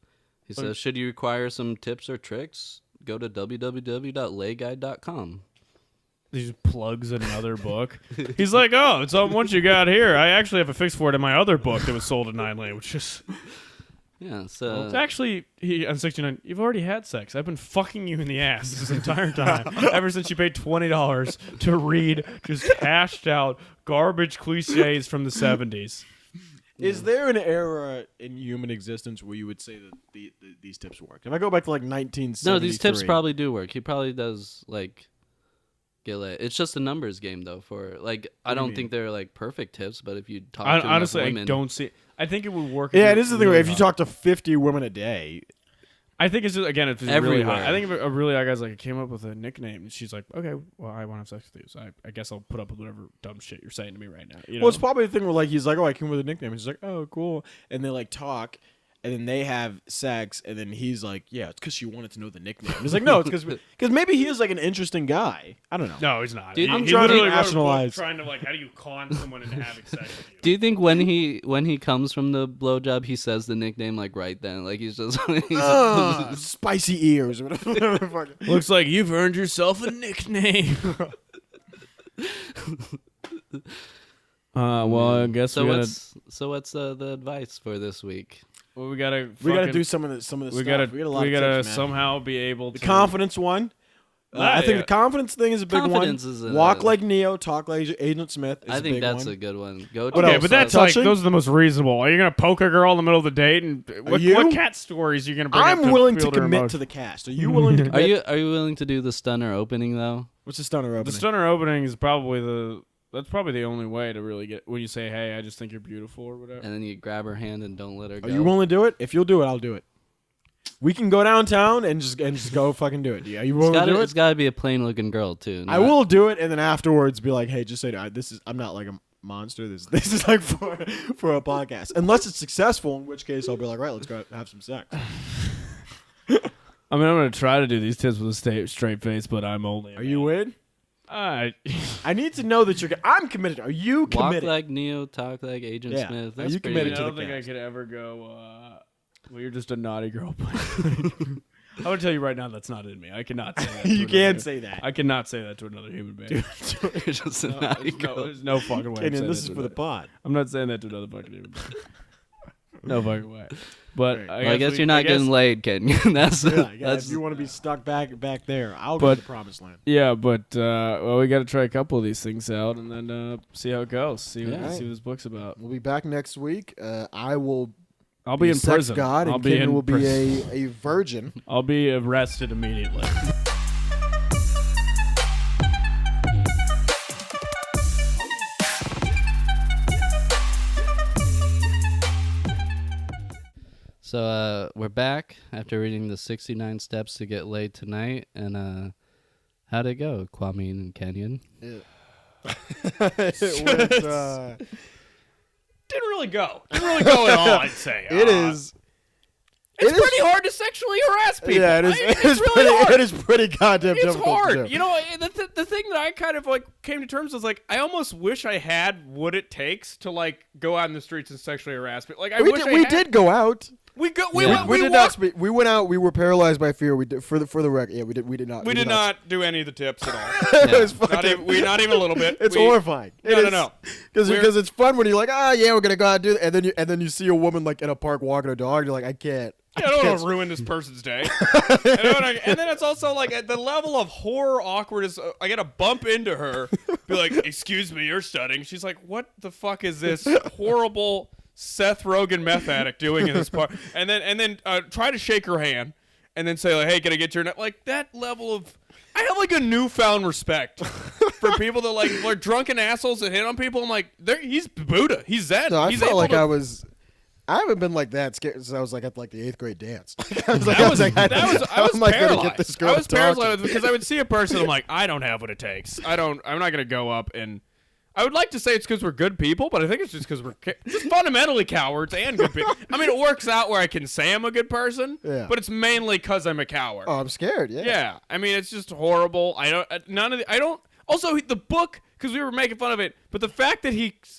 He says, should you require some tips or tricks, go to www.layguide.com. He just plugs another book. He's like, oh, it's on what you got here. I actually have a fix for it in my other book that was sold at 9 Lane, which is... Yeah, so... It's actually, on 69, you've already had sex. I've been fucking you in the ass this entire time, ever since you paid $20 to read just hashed out garbage cliches from the 70s. Is there an era in human existence where you would say that these tips work? If I go back to like 1973, No, these tips probably do work. He probably does, like... get laid. It's just a numbers game, though. For like, I don't think they're like perfect tips, but if you talk to Honestly, enough women, I don't see... I think it would work. Yeah, it is the thing. really If you hot. talk to 50 women a day, I think it's just, again, if it's really Everywhere. hot. I think if a really hot guy's like, I came up with a nickname. And she's like, okay, well, I want to have sex with you. So I guess I'll put up with whatever dumb shit you're saying to me right now. You know? well, it's probably the thing where like he's like, oh, I came with a nickname. He's like, oh, cool, and they like talk, and then they have sex, and then he's like, yeah, it's because she wanted to know the nickname. He's like, no, it's because maybe he is like an interesting guy. I don't know. No, he's not. Dude, He I'm trying to literally wrote a book rationalize. trying to like, how do you con someone into having sex with you? Do you think when he comes from the blowjob, he says the nickname like right then? Like he's just Spicy ears or whatever. the fuck. Looks like you've earned yourself a nickname. Well, I guess so. we gotta, What's the advice for this week? well, we gotta Do some of the stuff. we gotta got a lot of gotta tips, man. somehow be able The to confidence one. I think yeah. the confidence thing is a big Confidence one. is a- Walk like Neo, talk like Agent Smith. Is I a think big that's one. a good one. Go. Okay, else? but that's Touching? like those are the most reasonable. Are you gonna poke a girl in the middle of the date? And what you? cat stories are you gonna bring up I'm willing to build her commit emotion? to the cast. Are you willing to commit? Are you willing to do the stunner opening though? What's the stunner opening? The stunner opening is probably the only way to really get when you say, "Hey, I just think you're beautiful" or whatever. And then you grab her hand and don't let her go. Are you willing to do it? If you'll do it, I'll do it. We can go downtown and just go fucking do it. Yeah, you willing to do It's it? gotta be a plain looking girl too. I will do it, and then afterwards be like, "Hey, just say I'm not like a monster. This is like for a podcast. Unless it's successful, in which case I'll be like, right, let's go have some sex." I mean, I'm gonna try to do these tips with a straight face, but I'm only. Are you in? I need to know that you're. I'm committed. Are you Walk committed? like Neo, talk like Agent Yeah. Smith. Are That's you pretty committed I to good. don't the think I cast? could ever go. Well, you're just a naughty girl. I'm gonna tell you right now, that's not in me. I cannot say that. You can't say that. I cannot say that to another human being. You're just a No, naughty there's, no, girl. there's no fucking way. I'm Kenyon, saying this that is to for the another- pod. I'm not saying that to another fucking human being. No fucking way. But Right. I guess you're not getting laid, Kenyon. That's Yeah, that's if you want to be stuck back there, I'll go to the promised land. Yeah, but well, we got to try a couple of these things out and then see how it goes. See what Yeah. see what this book's about. We'll be back next week. I will I'll be be in a sex prison. god, I'll and be Kenyon in will be prison. a virgin. I'll be arrested immediately. So we're back after reading the 69 steps to get laid tonight, and how'd it go, Kwame and Kenyon? It was, Didn't really go. Didn't really go at all, I'd say. it is. It's it is- pretty hard to sexually harass people. Yeah, it is. It's It is really pretty. hard. It is pretty goddamn It's difficult to hard. do. You know, the thing that I kind of like came to terms with, like, I almost wish I had what it takes to like go out in the streets and sexually harass people. Like, I we wish did, I we had. did go out. We Yeah. We did not walked- speak. We went out. We were paralyzed by fear. We did for the record. Yeah, we did. We did not. We did not do any of the tips at all. It was not, fucking. even, not even a little bit. It's We- horrifying. No. Because it's fun when you're like, yeah, we're gonna go out and do that, and then you see a woman like in a park walking a dog. And you're like, I can't. I don't want to ruin this person's day. And then it's also like at the level of horror awkwardness. I gotta bump into her, be like, "Excuse me, you're studying." She's like, "What the fuck is this horrible Seth Rogen meth addict doing in this part?" And then try to shake her hand, and then say like, "Hey, can I get your net?" Like that level of. I have like a newfound respect for people that like drunken assholes that hit on people. I'm like, he's Buddha. He's Zen. No, I he's felt able like to- I haven't been like that scared since I was like at like the 8th grade dance. I was I was how am I gonna get this paralyzed. girl I was to talk to paralyzed because I would see a person. I'm like, I don't have what it takes. I'm not gonna go up and. I would like to say it's because we're good people, but I think it's just because we're just fundamentally cowards and good people. I mean, it works out where I can say I'm a good person, Yeah. but it's mainly because I'm a coward. Oh, I'm scared. Yeah. Yeah, I mean, it's just horrible. Also, the book, because we were making fun of it, but the fact that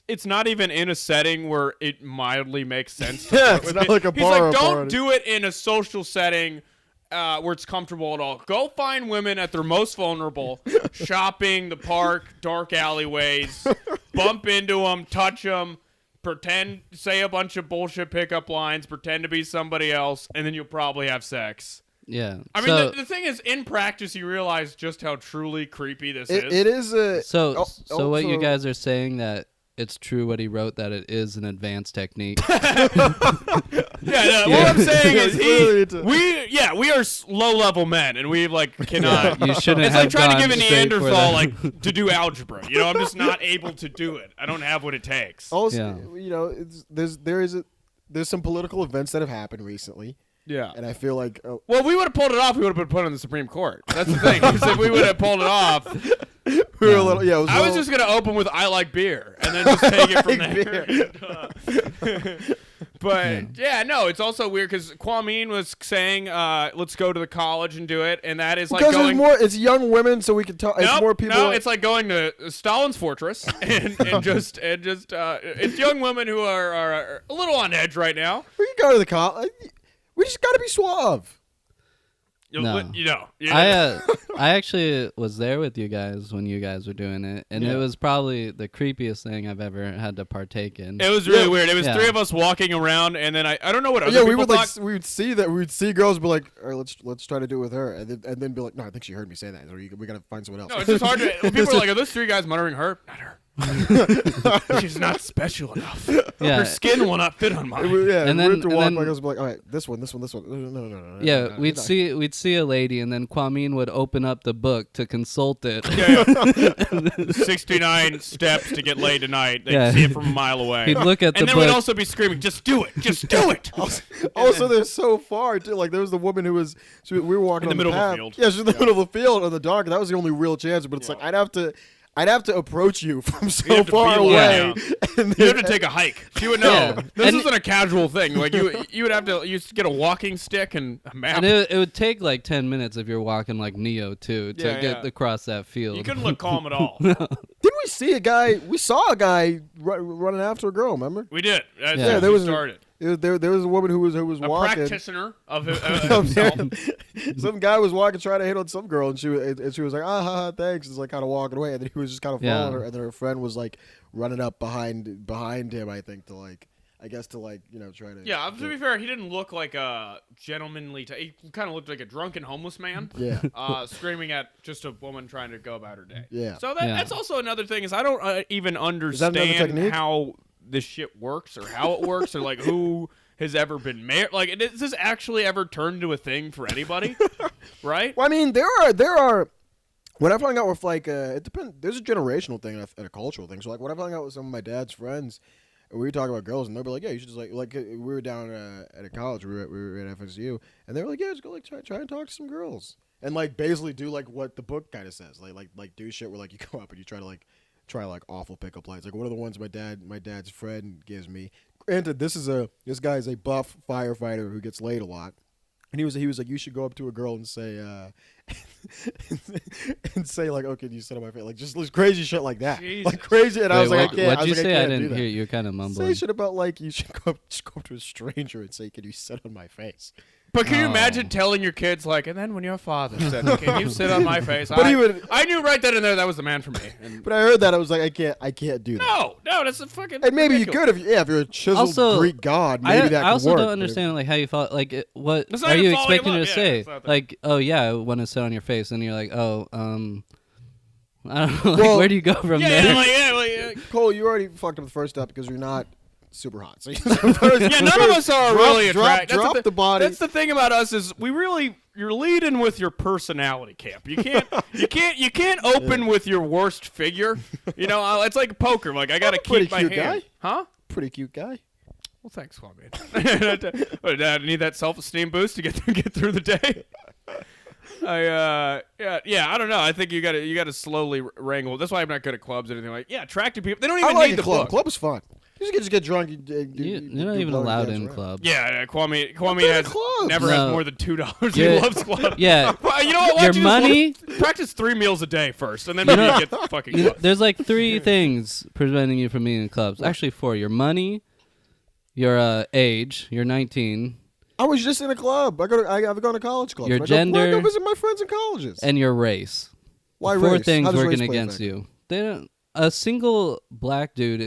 it's not even in a setting where it mildly makes sense. To Yeah, flirt it's with not it. like a He's bar like, don't party." do it in a social setting where it's comfortable at all. Go find women at their most vulnerable, shopping, the park, dark alleyways, bump into them, touch them, pretend, say a bunch of bullshit pickup lines, pretend to be somebody else, and then you'll probably have sex. Yeah. I mean, the thing is, in practice, you realize just how truly creepy this is. It is a. So what you also- guys are saying that it's true what he wrote, that it is an advanced technique. Yeah, no, what I'm saying is, Literally we are low-level men, and we like cannot. You shouldn't It's have like trying to gone give a straight for Neanderthal the- like to do algebra. You know, I'm just not able to do it. I don't have what it takes. Also, Yeah. you know, there's some political events that have happened recently, Yeah. and I feel like Well, we would have pulled it off. We would have been put on the Supreme Court. That's the thing. Is if we would have pulled it off, we were a little. Yeah, it was a I was little- just gonna open with "I like beer" and then just take it from like there. But no, it's also weird because Kwame was saying, "Let's go to the college and do it," and that is like going. It's young women, so we can talk. It's more people. No, it's like going to Stalin's fortress and just it's young women who are a little on edge right now. We can go to the college. We just got to be suave. No. I actually was there with you guys when you guys were doing it, and it was probably the creepiest thing I've ever had to partake in. It was really weird. It was three of us walking around, and then I don't know what other people thought. We would see that. We would see girls be like, all right, let's try to do it with her, and then be like, no, I think she heard me say that. We got to find someone else. No, it's just hard to. People are like, are those three guys muttering her? Not her. She's not special enough. Yeah. Her skin will not fit on mine. And then we'd walk by girls and be like, all right, this one. No. Yeah, we'd see a lady, and then Kwame would open up the book to consult it. 69 steps to get laid tonight. They'd see it from a mile away. He'd look at the book. And then we'd also be screaming, just do it. Just do it. Also, they're so far, too. Like, there was the woman who was, we were walking in the middle of the field. Yeah, she was in the middle of the field in the dark. That was the only real chance. But it's like, I'd have to approach you from so far away. And you have to take a hike. She would know. Yeah. This isn't a casual thing. Like you would have to get a walking stick and a map. And it would take like 10 minutes if you're walking like Neo too to get across that field. You couldn't look calm at all. Didn't we see a guy? We saw a guy running after a girl. Remember? We did. There was a woman who was walking. A practitioner of himself. Some guy was walking, trying to hit on some girl, and she was like, thanks. It's like kind of walking away, and then he was just kind of following her, and then her friend was like running up behind him, I think, to like, I guess to like, try to. Yeah, to be fair, he didn't look like a gentlemanly. He kind of looked like a drunken homeless man. Yeah. Screaming at just a woman trying to go about her day. Yeah. So that's also another thing is I don't even understand how this shit works or how it works or like who has ever been married. Like, does this actually ever turn into a thing for anybody? Right? Well, I mean, there are. When I found out with like it depends. There's a generational thing and a cultural thing. So like when I found out with some of my dad's friends, and we were talking about girls, and they'd be like, "Yeah, you should just like we were down at a college, we were at FSU, and they were like, "Yeah, just go like try and talk to some girls, and like basically do like what the book kind of says, like do shit where like you go up and you try awful pickup lines. Like one of the ones my dad's friend gives me. Granted, this guy's a buff firefighter who gets laid a lot. And he was like, you should go up to a girl and say like, oh, can you sit on my face? Like just crazy shit like that. Jesus. Like crazy. And I was like, I can't. What'd you say? I didn't hear you. You're kind of mumbling. Say shit about like you should go up to a stranger and say, can you sit on my face? But can you imagine telling your kids like, and then when your father said, "Can you sit on my face?" But I knew right then and there that was the man for me. But I heard that I was like, I can't do that. No, that's a fucking. And maybe ridiculous. you could if you're a chiseled Greek god. Maybe that. I also could work, don't understand like how you felt. Like what It's not are even you falling in expecting her love. to say? Yeah, Like, oh yeah, I want to sit on your face, and you're like, oh, I don't know. Like, Well, where do you go from there? Cole, you already fucked up the first step because you're not super hot. So none of us are really attractive. Drop the body. That's the thing about us is you're leading with your personality, Camp. You can't open with your worst figure. It's like poker. Like I gotta keep my hand. Guy. Huh? Pretty cute guy. Well, thanks, Kwame. I need that self-esteem boost to get through the day. I don't know. I think you gotta slowly wrangle. That's why I'm not good at clubs or anything like. Yeah, attractive people. They don't even need the club. book. Club is fun. You just get drunk. You're not even allowed in clubs. Yeah, Kwame has never has more than $2. He loves clubs. Yeah, well, you know what? your money. Practice 3 meals a day first, and then maybe you get fucking clubs. There's like 3 things preventing you from being in clubs. Actually, 4: your money, your age. You're 19. I was just in a club. I've gone to college clubs. Your gender. I go visit my friends in colleges. And your race. Why Four race? things How does working race play against a factor? you. They don't. A single black dude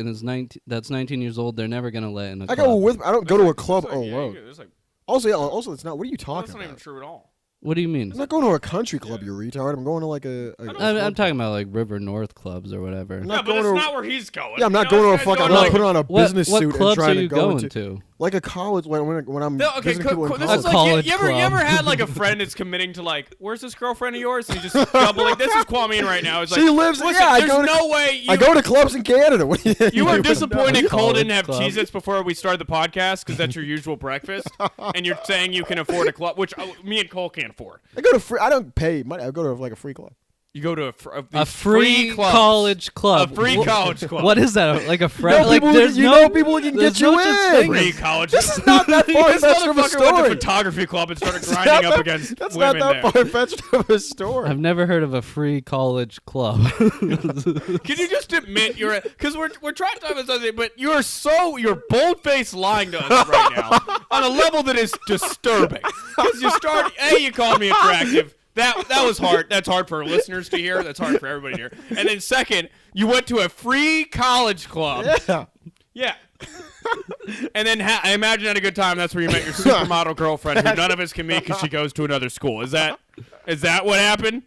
that's 19 years old, they're never gonna let in a club. I don't go to a club alone. Yeah, also, it's not. What are you talking that's about? not even true at all. What do you mean? I'm not going to a country club, you retard. I'm going to like I'm talking about like River North clubs or whatever. Yeah, but that's not where he's going. Yeah, I'm not going to a fucking. I'm not putting on a business what suit and clubs trying are you to go going into to? like a college when I'm visiting people in this college. is like you ever had like a friend that's committing to like, where's this girlfriend of yours? And you just double like, this is Kwame right now. It's like, she lives. listen, Yeah, there's no way. I go to clubs in Canada. What do you You were disappointed Cole College didn't have club. Cheez-Its before we started the podcast because that's your usual breakfast, and you're saying you can afford a club, which me and Cole can't afford. I go to free. I don't pay money. I go to like a free club. You go to a free clubs. college club. A free college club. What is that? Like a friend? No, like people, there's you no know people can there's get you no such in. thing Free as- college. This is not that far This fetched of a motherfucker went to story. photography club and started grinding up against That's women not that there. far fetched of a story. I've never heard of a free college club. Can you just admit you're because we're trying to talk about something, but you're bold-faced lying to us right now on a level that is disturbing. Because you called me attractive. That was hard. That's hard for listeners to hear. That's hard for everybody to hear. And then second, you went to a free college club. Yeah. Yeah. And then I imagine had a good time. That's where you met your supermodel girlfriend, who none of us can meet because she goes to another school. Is that what happened?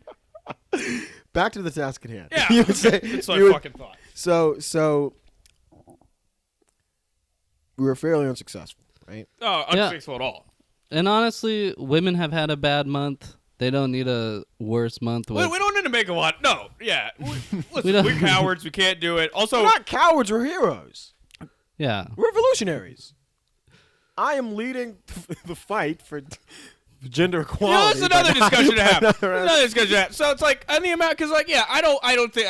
Back to the task at hand. Yeah. You would say, That's what you I would- fucking thought. So we were fairly unsuccessful, right? Oh, unfixable at all. And honestly, women have had a bad month. They don't need a worse month. We don't need to make a lot. No, yeah. Listen, don't- we're cowards. We can't do it. Also, We're not cowards. We're heroes. Yeah. We're revolutionaries. I am leading the fight for gender equality. that's another discussion to have. Right. Another discussion to have. So it's like, and the amount, because like, yeah, I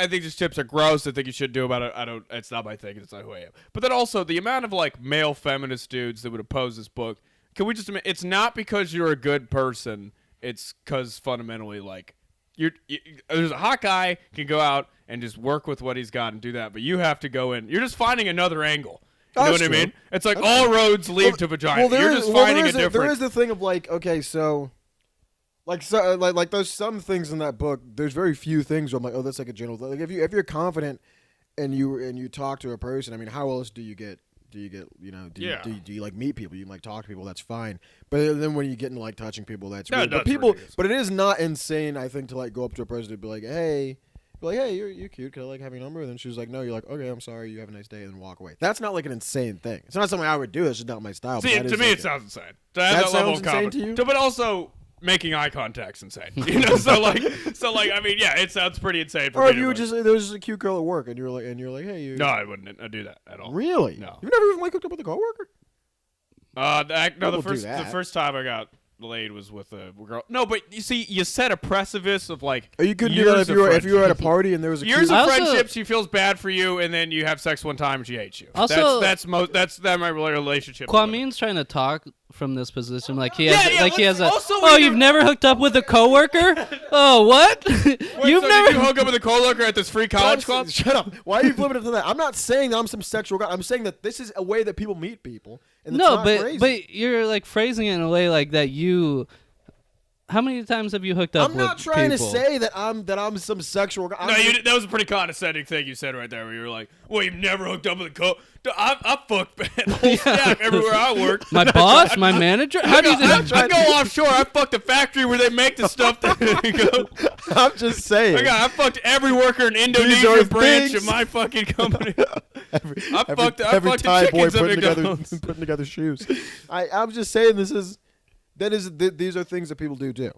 think these tips are gross. I think you should do about it. It's not my thing. It's not who I am. But then also the amount of like male feminist dudes that would oppose this book. Can we just admit, it's not because you're a good person. It's because fundamentally, like, there's a hot guy can go out and just work with what he's got and do that, but you have to go in. You're just finding another angle. You know what I mean? It's like all roads lead to vagina. You're just finding a different. There is the thing of like, okay, so, like there's some things in that book. There's very few things where I'm like, oh, that's like a general. Like if you're confident and you talk to a person, I mean, how else do you get do you like meet people? You like talk to people. That's fine. But then when you get into like touching people, that's weird. But ridiculous. But it is not insane. I think to like go up to a person and be like, hey, you're cute. Can I like have your number? And then she was like, no. You're like, okay, I'm sorry. You have a nice day, and then walk away. That's not like an insane thing. It's not something I would do. That's just not my style. See, but to me, it sounds insane. That level sounds of insane confidence. to you? But also making eye contact's insane. You know, so like, I mean, yeah, it sounds pretty insane for Or me. if you to, were like- just there was just a cute girl at work, and you're like, hey, you. No, I wouldn't do that at all. Really? No. You've never even like hooked up with a coworker? The People do the that. first time I got laid was with a girl. No, but you see, you set a precipice of like. Or you couldn't do that years if you were at a friendship. party and there was a Years cute. of Also- friendship, she feels bad for you, and then you have sex one time and she hates you. Also- that's my relationship. Kwame's trying to talk from this position like he has Yeah, he has a also oh we you've never- never hooked up with a coworker. Oh what? Wait, You've so never Did you hook up with a coworker at this free college club? Shut up! Why are you flipping it to that? I'm not saying that I'm some sexual guy. I'm saying that this is a way that people meet people. And it's no not but crazy. but you're like phrasing it in a way like that you. How many times have you hooked up I'm with not trying people? to say that I'm some sexual guy. No, that was a pretty condescending thing you said right there, where you were like, "Well, you've never hooked up with a I fucked the whole staff everywhere I work. My boss, my manager. How do you? I go offshore. I fucked the factory where they make the stuff that go. I'm just saying. I fucked every worker in These Indonesia are branch things- of my fucking company. every fucked the Thai boy chickens of McDonald's. putting together shoes. I'm just saying these are things that people do.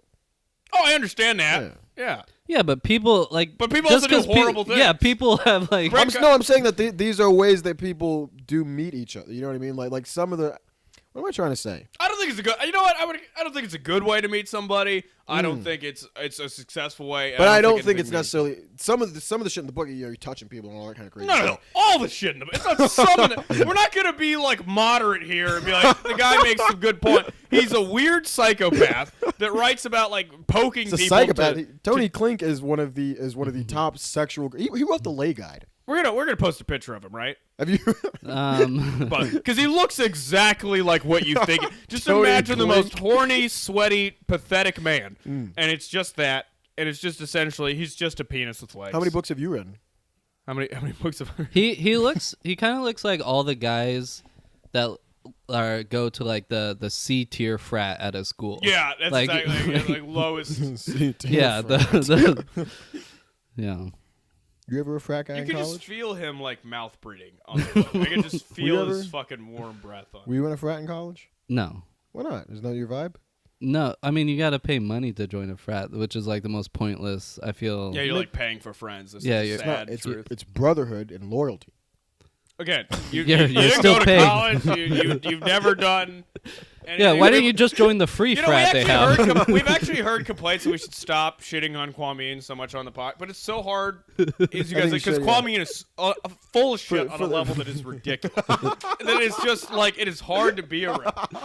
Oh, I understand that. Yeah. Yeah, but people like. But people just also do 'cause horrible things. Yeah, people have like. I'm saying that these are ways that people do meet each other. You know what I mean? Like some of the. What am I trying to say? I don't think it's a good. You know what? I don't think it's a good way to meet somebody. I don't think it's a successful way. But I don't think a it's good way. necessarily some of the shit in the book. You're touching people and all that kind of crazy. No, stuff. all the shit in the. It's not some of the. We're not gonna be like moderate here and be like the guy makes some good point. He's a weird psychopath that writes about like poking It's a people. psychopath. Tony Klink is one of the top sexual. He wrote the Lay Guide. We're gonna post a picture of him, right? Have you? But because he looks exactly like what you think. Just Tony imagine the Klink. most horny, sweaty, pathetic man, and it's just that, and it's just essentially he's just a penis with legs. How many books have you read? How many books have? He kind of looks like all the guys that go to like the C tier frat at a school. Yeah, that's Like- exactly like lowest. Yeah, the yeah. You ever a frat guy You in can college? just feel him like mouth breathing on the book. I can just feel ever- his fucking warm breath on. Were you in a frat in college? No. Why not? Isn't that your vibe? No, I mean you got to pay money to join a frat, which is like the most pointless. I feel. Yeah, you're like paying for friends. This Yeah, is you're- the It's not. sad It's truth. it's brotherhood and loyalty. Again, you You're didn't still go to paying. college. You've never done Yeah, why didn't you just join the free frat they have? We've actually heard complaints that we should stop shitting on Kwame so much on the pod, but it's so hard, as you guys, because Kwame is full of shit on a level that is ridiculous. That is just like it is hard to be around.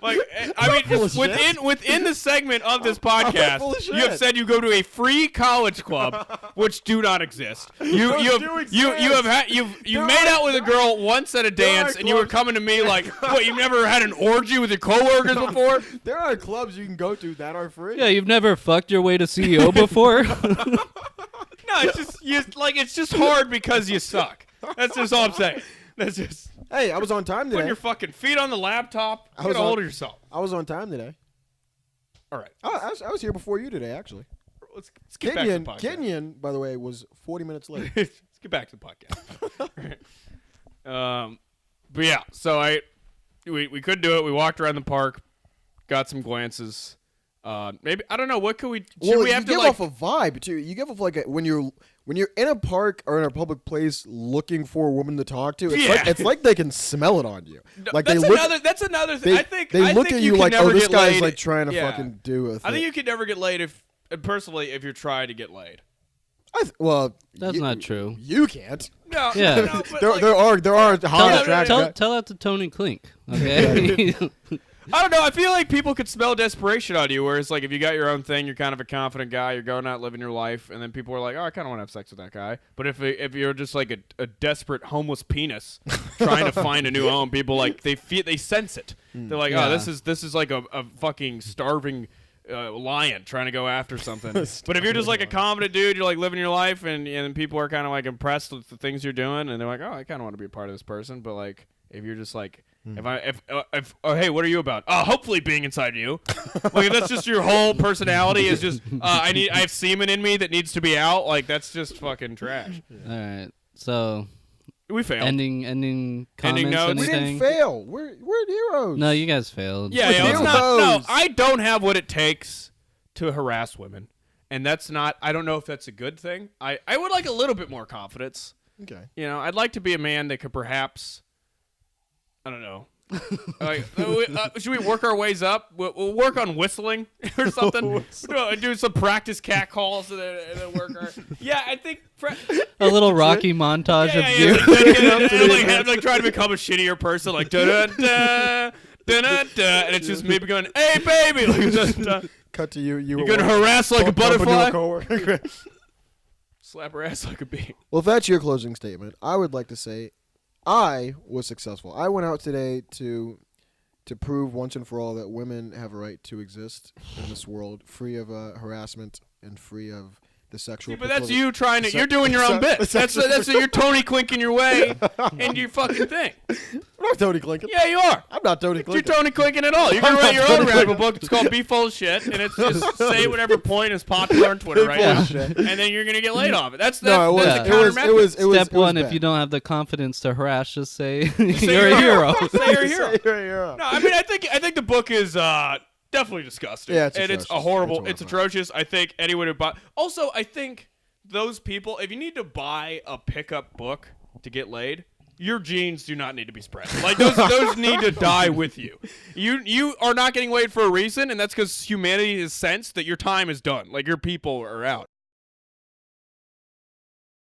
Like, I mean, just within the segment of this podcast, you have said you go to a free college club, which do not exist. You've made out with a girl once at a dance, and you were coming to me like, what? You've never had an orgy with your coworkers before? There are clubs you can go to that are free. Yeah, you've never fucked your way to CEO before? No, it's just hard because you suck. That's just all I'm saying. That's just. Hey, I was on time today. Putting your fucking feet on the laptop. Get a hold of yourself. I was on time today. All right. I was here before you today, actually. Let's get back to the podcast. Kenyon, by the way, was 40 minutes late. Let's get back to the podcast. But yeah, so we couldn't do it. We walked around the park, got some glances. Maybe I don't know. What could we? We have to give off a vibe too. You give off like when you're in a park or in a public place looking for a woman to talk to. It's like they can smell it on you. Like that's another thing. I think they look at you like, oh, this guy's like trying to yeah. fucking do a thing. I think you could never get laid if you're trying to get laid. That's not true. You can't. No, yeah. No, there are tell that to Tony Klink. Okay. I don't know. I feel like people could smell desperation on you, whereas like if you got your own thing, you're kind of a confident guy, you're going out living your life, and then people are like, oh, I kind of want to have sex with that guy. But if you're just like a desperate homeless penis trying to find a new home, people like they sense it. They're like, oh, this is like a fucking starving lion trying to go after something. But if you're just like a confident dude, you're like living your life, and people are kind of like impressed with the things you're doing, and they're like, oh, I kind of want to be a part of this person. But like if you're just like hey, what are you about? Hopefully being inside you. Like if that's just your whole personality is just I have semen in me that needs to be out. Like that's just fucking trash. All right, so we failed. Ending comments. Notes. We didn't fail. We're heroes. No, you guys failed. Yeah, it's not. No, I don't have what it takes to harass women, and that's not. I don't know if that's a good thing. I would like a little bit more confidence. Okay. You know, I'd like to be a man that could perhaps. I don't know. Like, should we work our ways up? We'll work on whistling or something. Do some practice cat calls and then work our. Yeah, I think a little Rocky montage of you. Like trying to become a shittier person, like da da da da da da, and it's just me going, "Hey, baby!" Like, cut to you. You're gonna harass like a butterfly. Slap her ass like a bee. Well, if that's your closing statement, I would like to say. I was successful. I went out today to prove once and for all that women have a right to exist in this world, free of harassment and free of the sexual. But that's you trying to. You're doing your own bit. That's you're Tony Clinking your way into your fucking thing. I'm not Tony Clinking. Yeah, you are. I'm not Tony Clinking. You're Tony Clinking at all. You're gonna write your own rap book. It's called "Be Full of Shit," and it's just say whatever point is popular on Twitter right now, and then you're gonna get laid off it. That's the step one. If you don't have the confidence to harass, just say you're a hero. Say you're a hero. No, I mean I think the book is. Definitely disgusting. Yeah, it's horrible. It's atrocious. I think anyone who buy. Also, I think those people, if you need to buy a pickup book to get laid, your genes do not need to be spread. Like those need to die with you. You are not getting laid for a reason, and that's because humanity has sensed that your time is done. Like your people are out.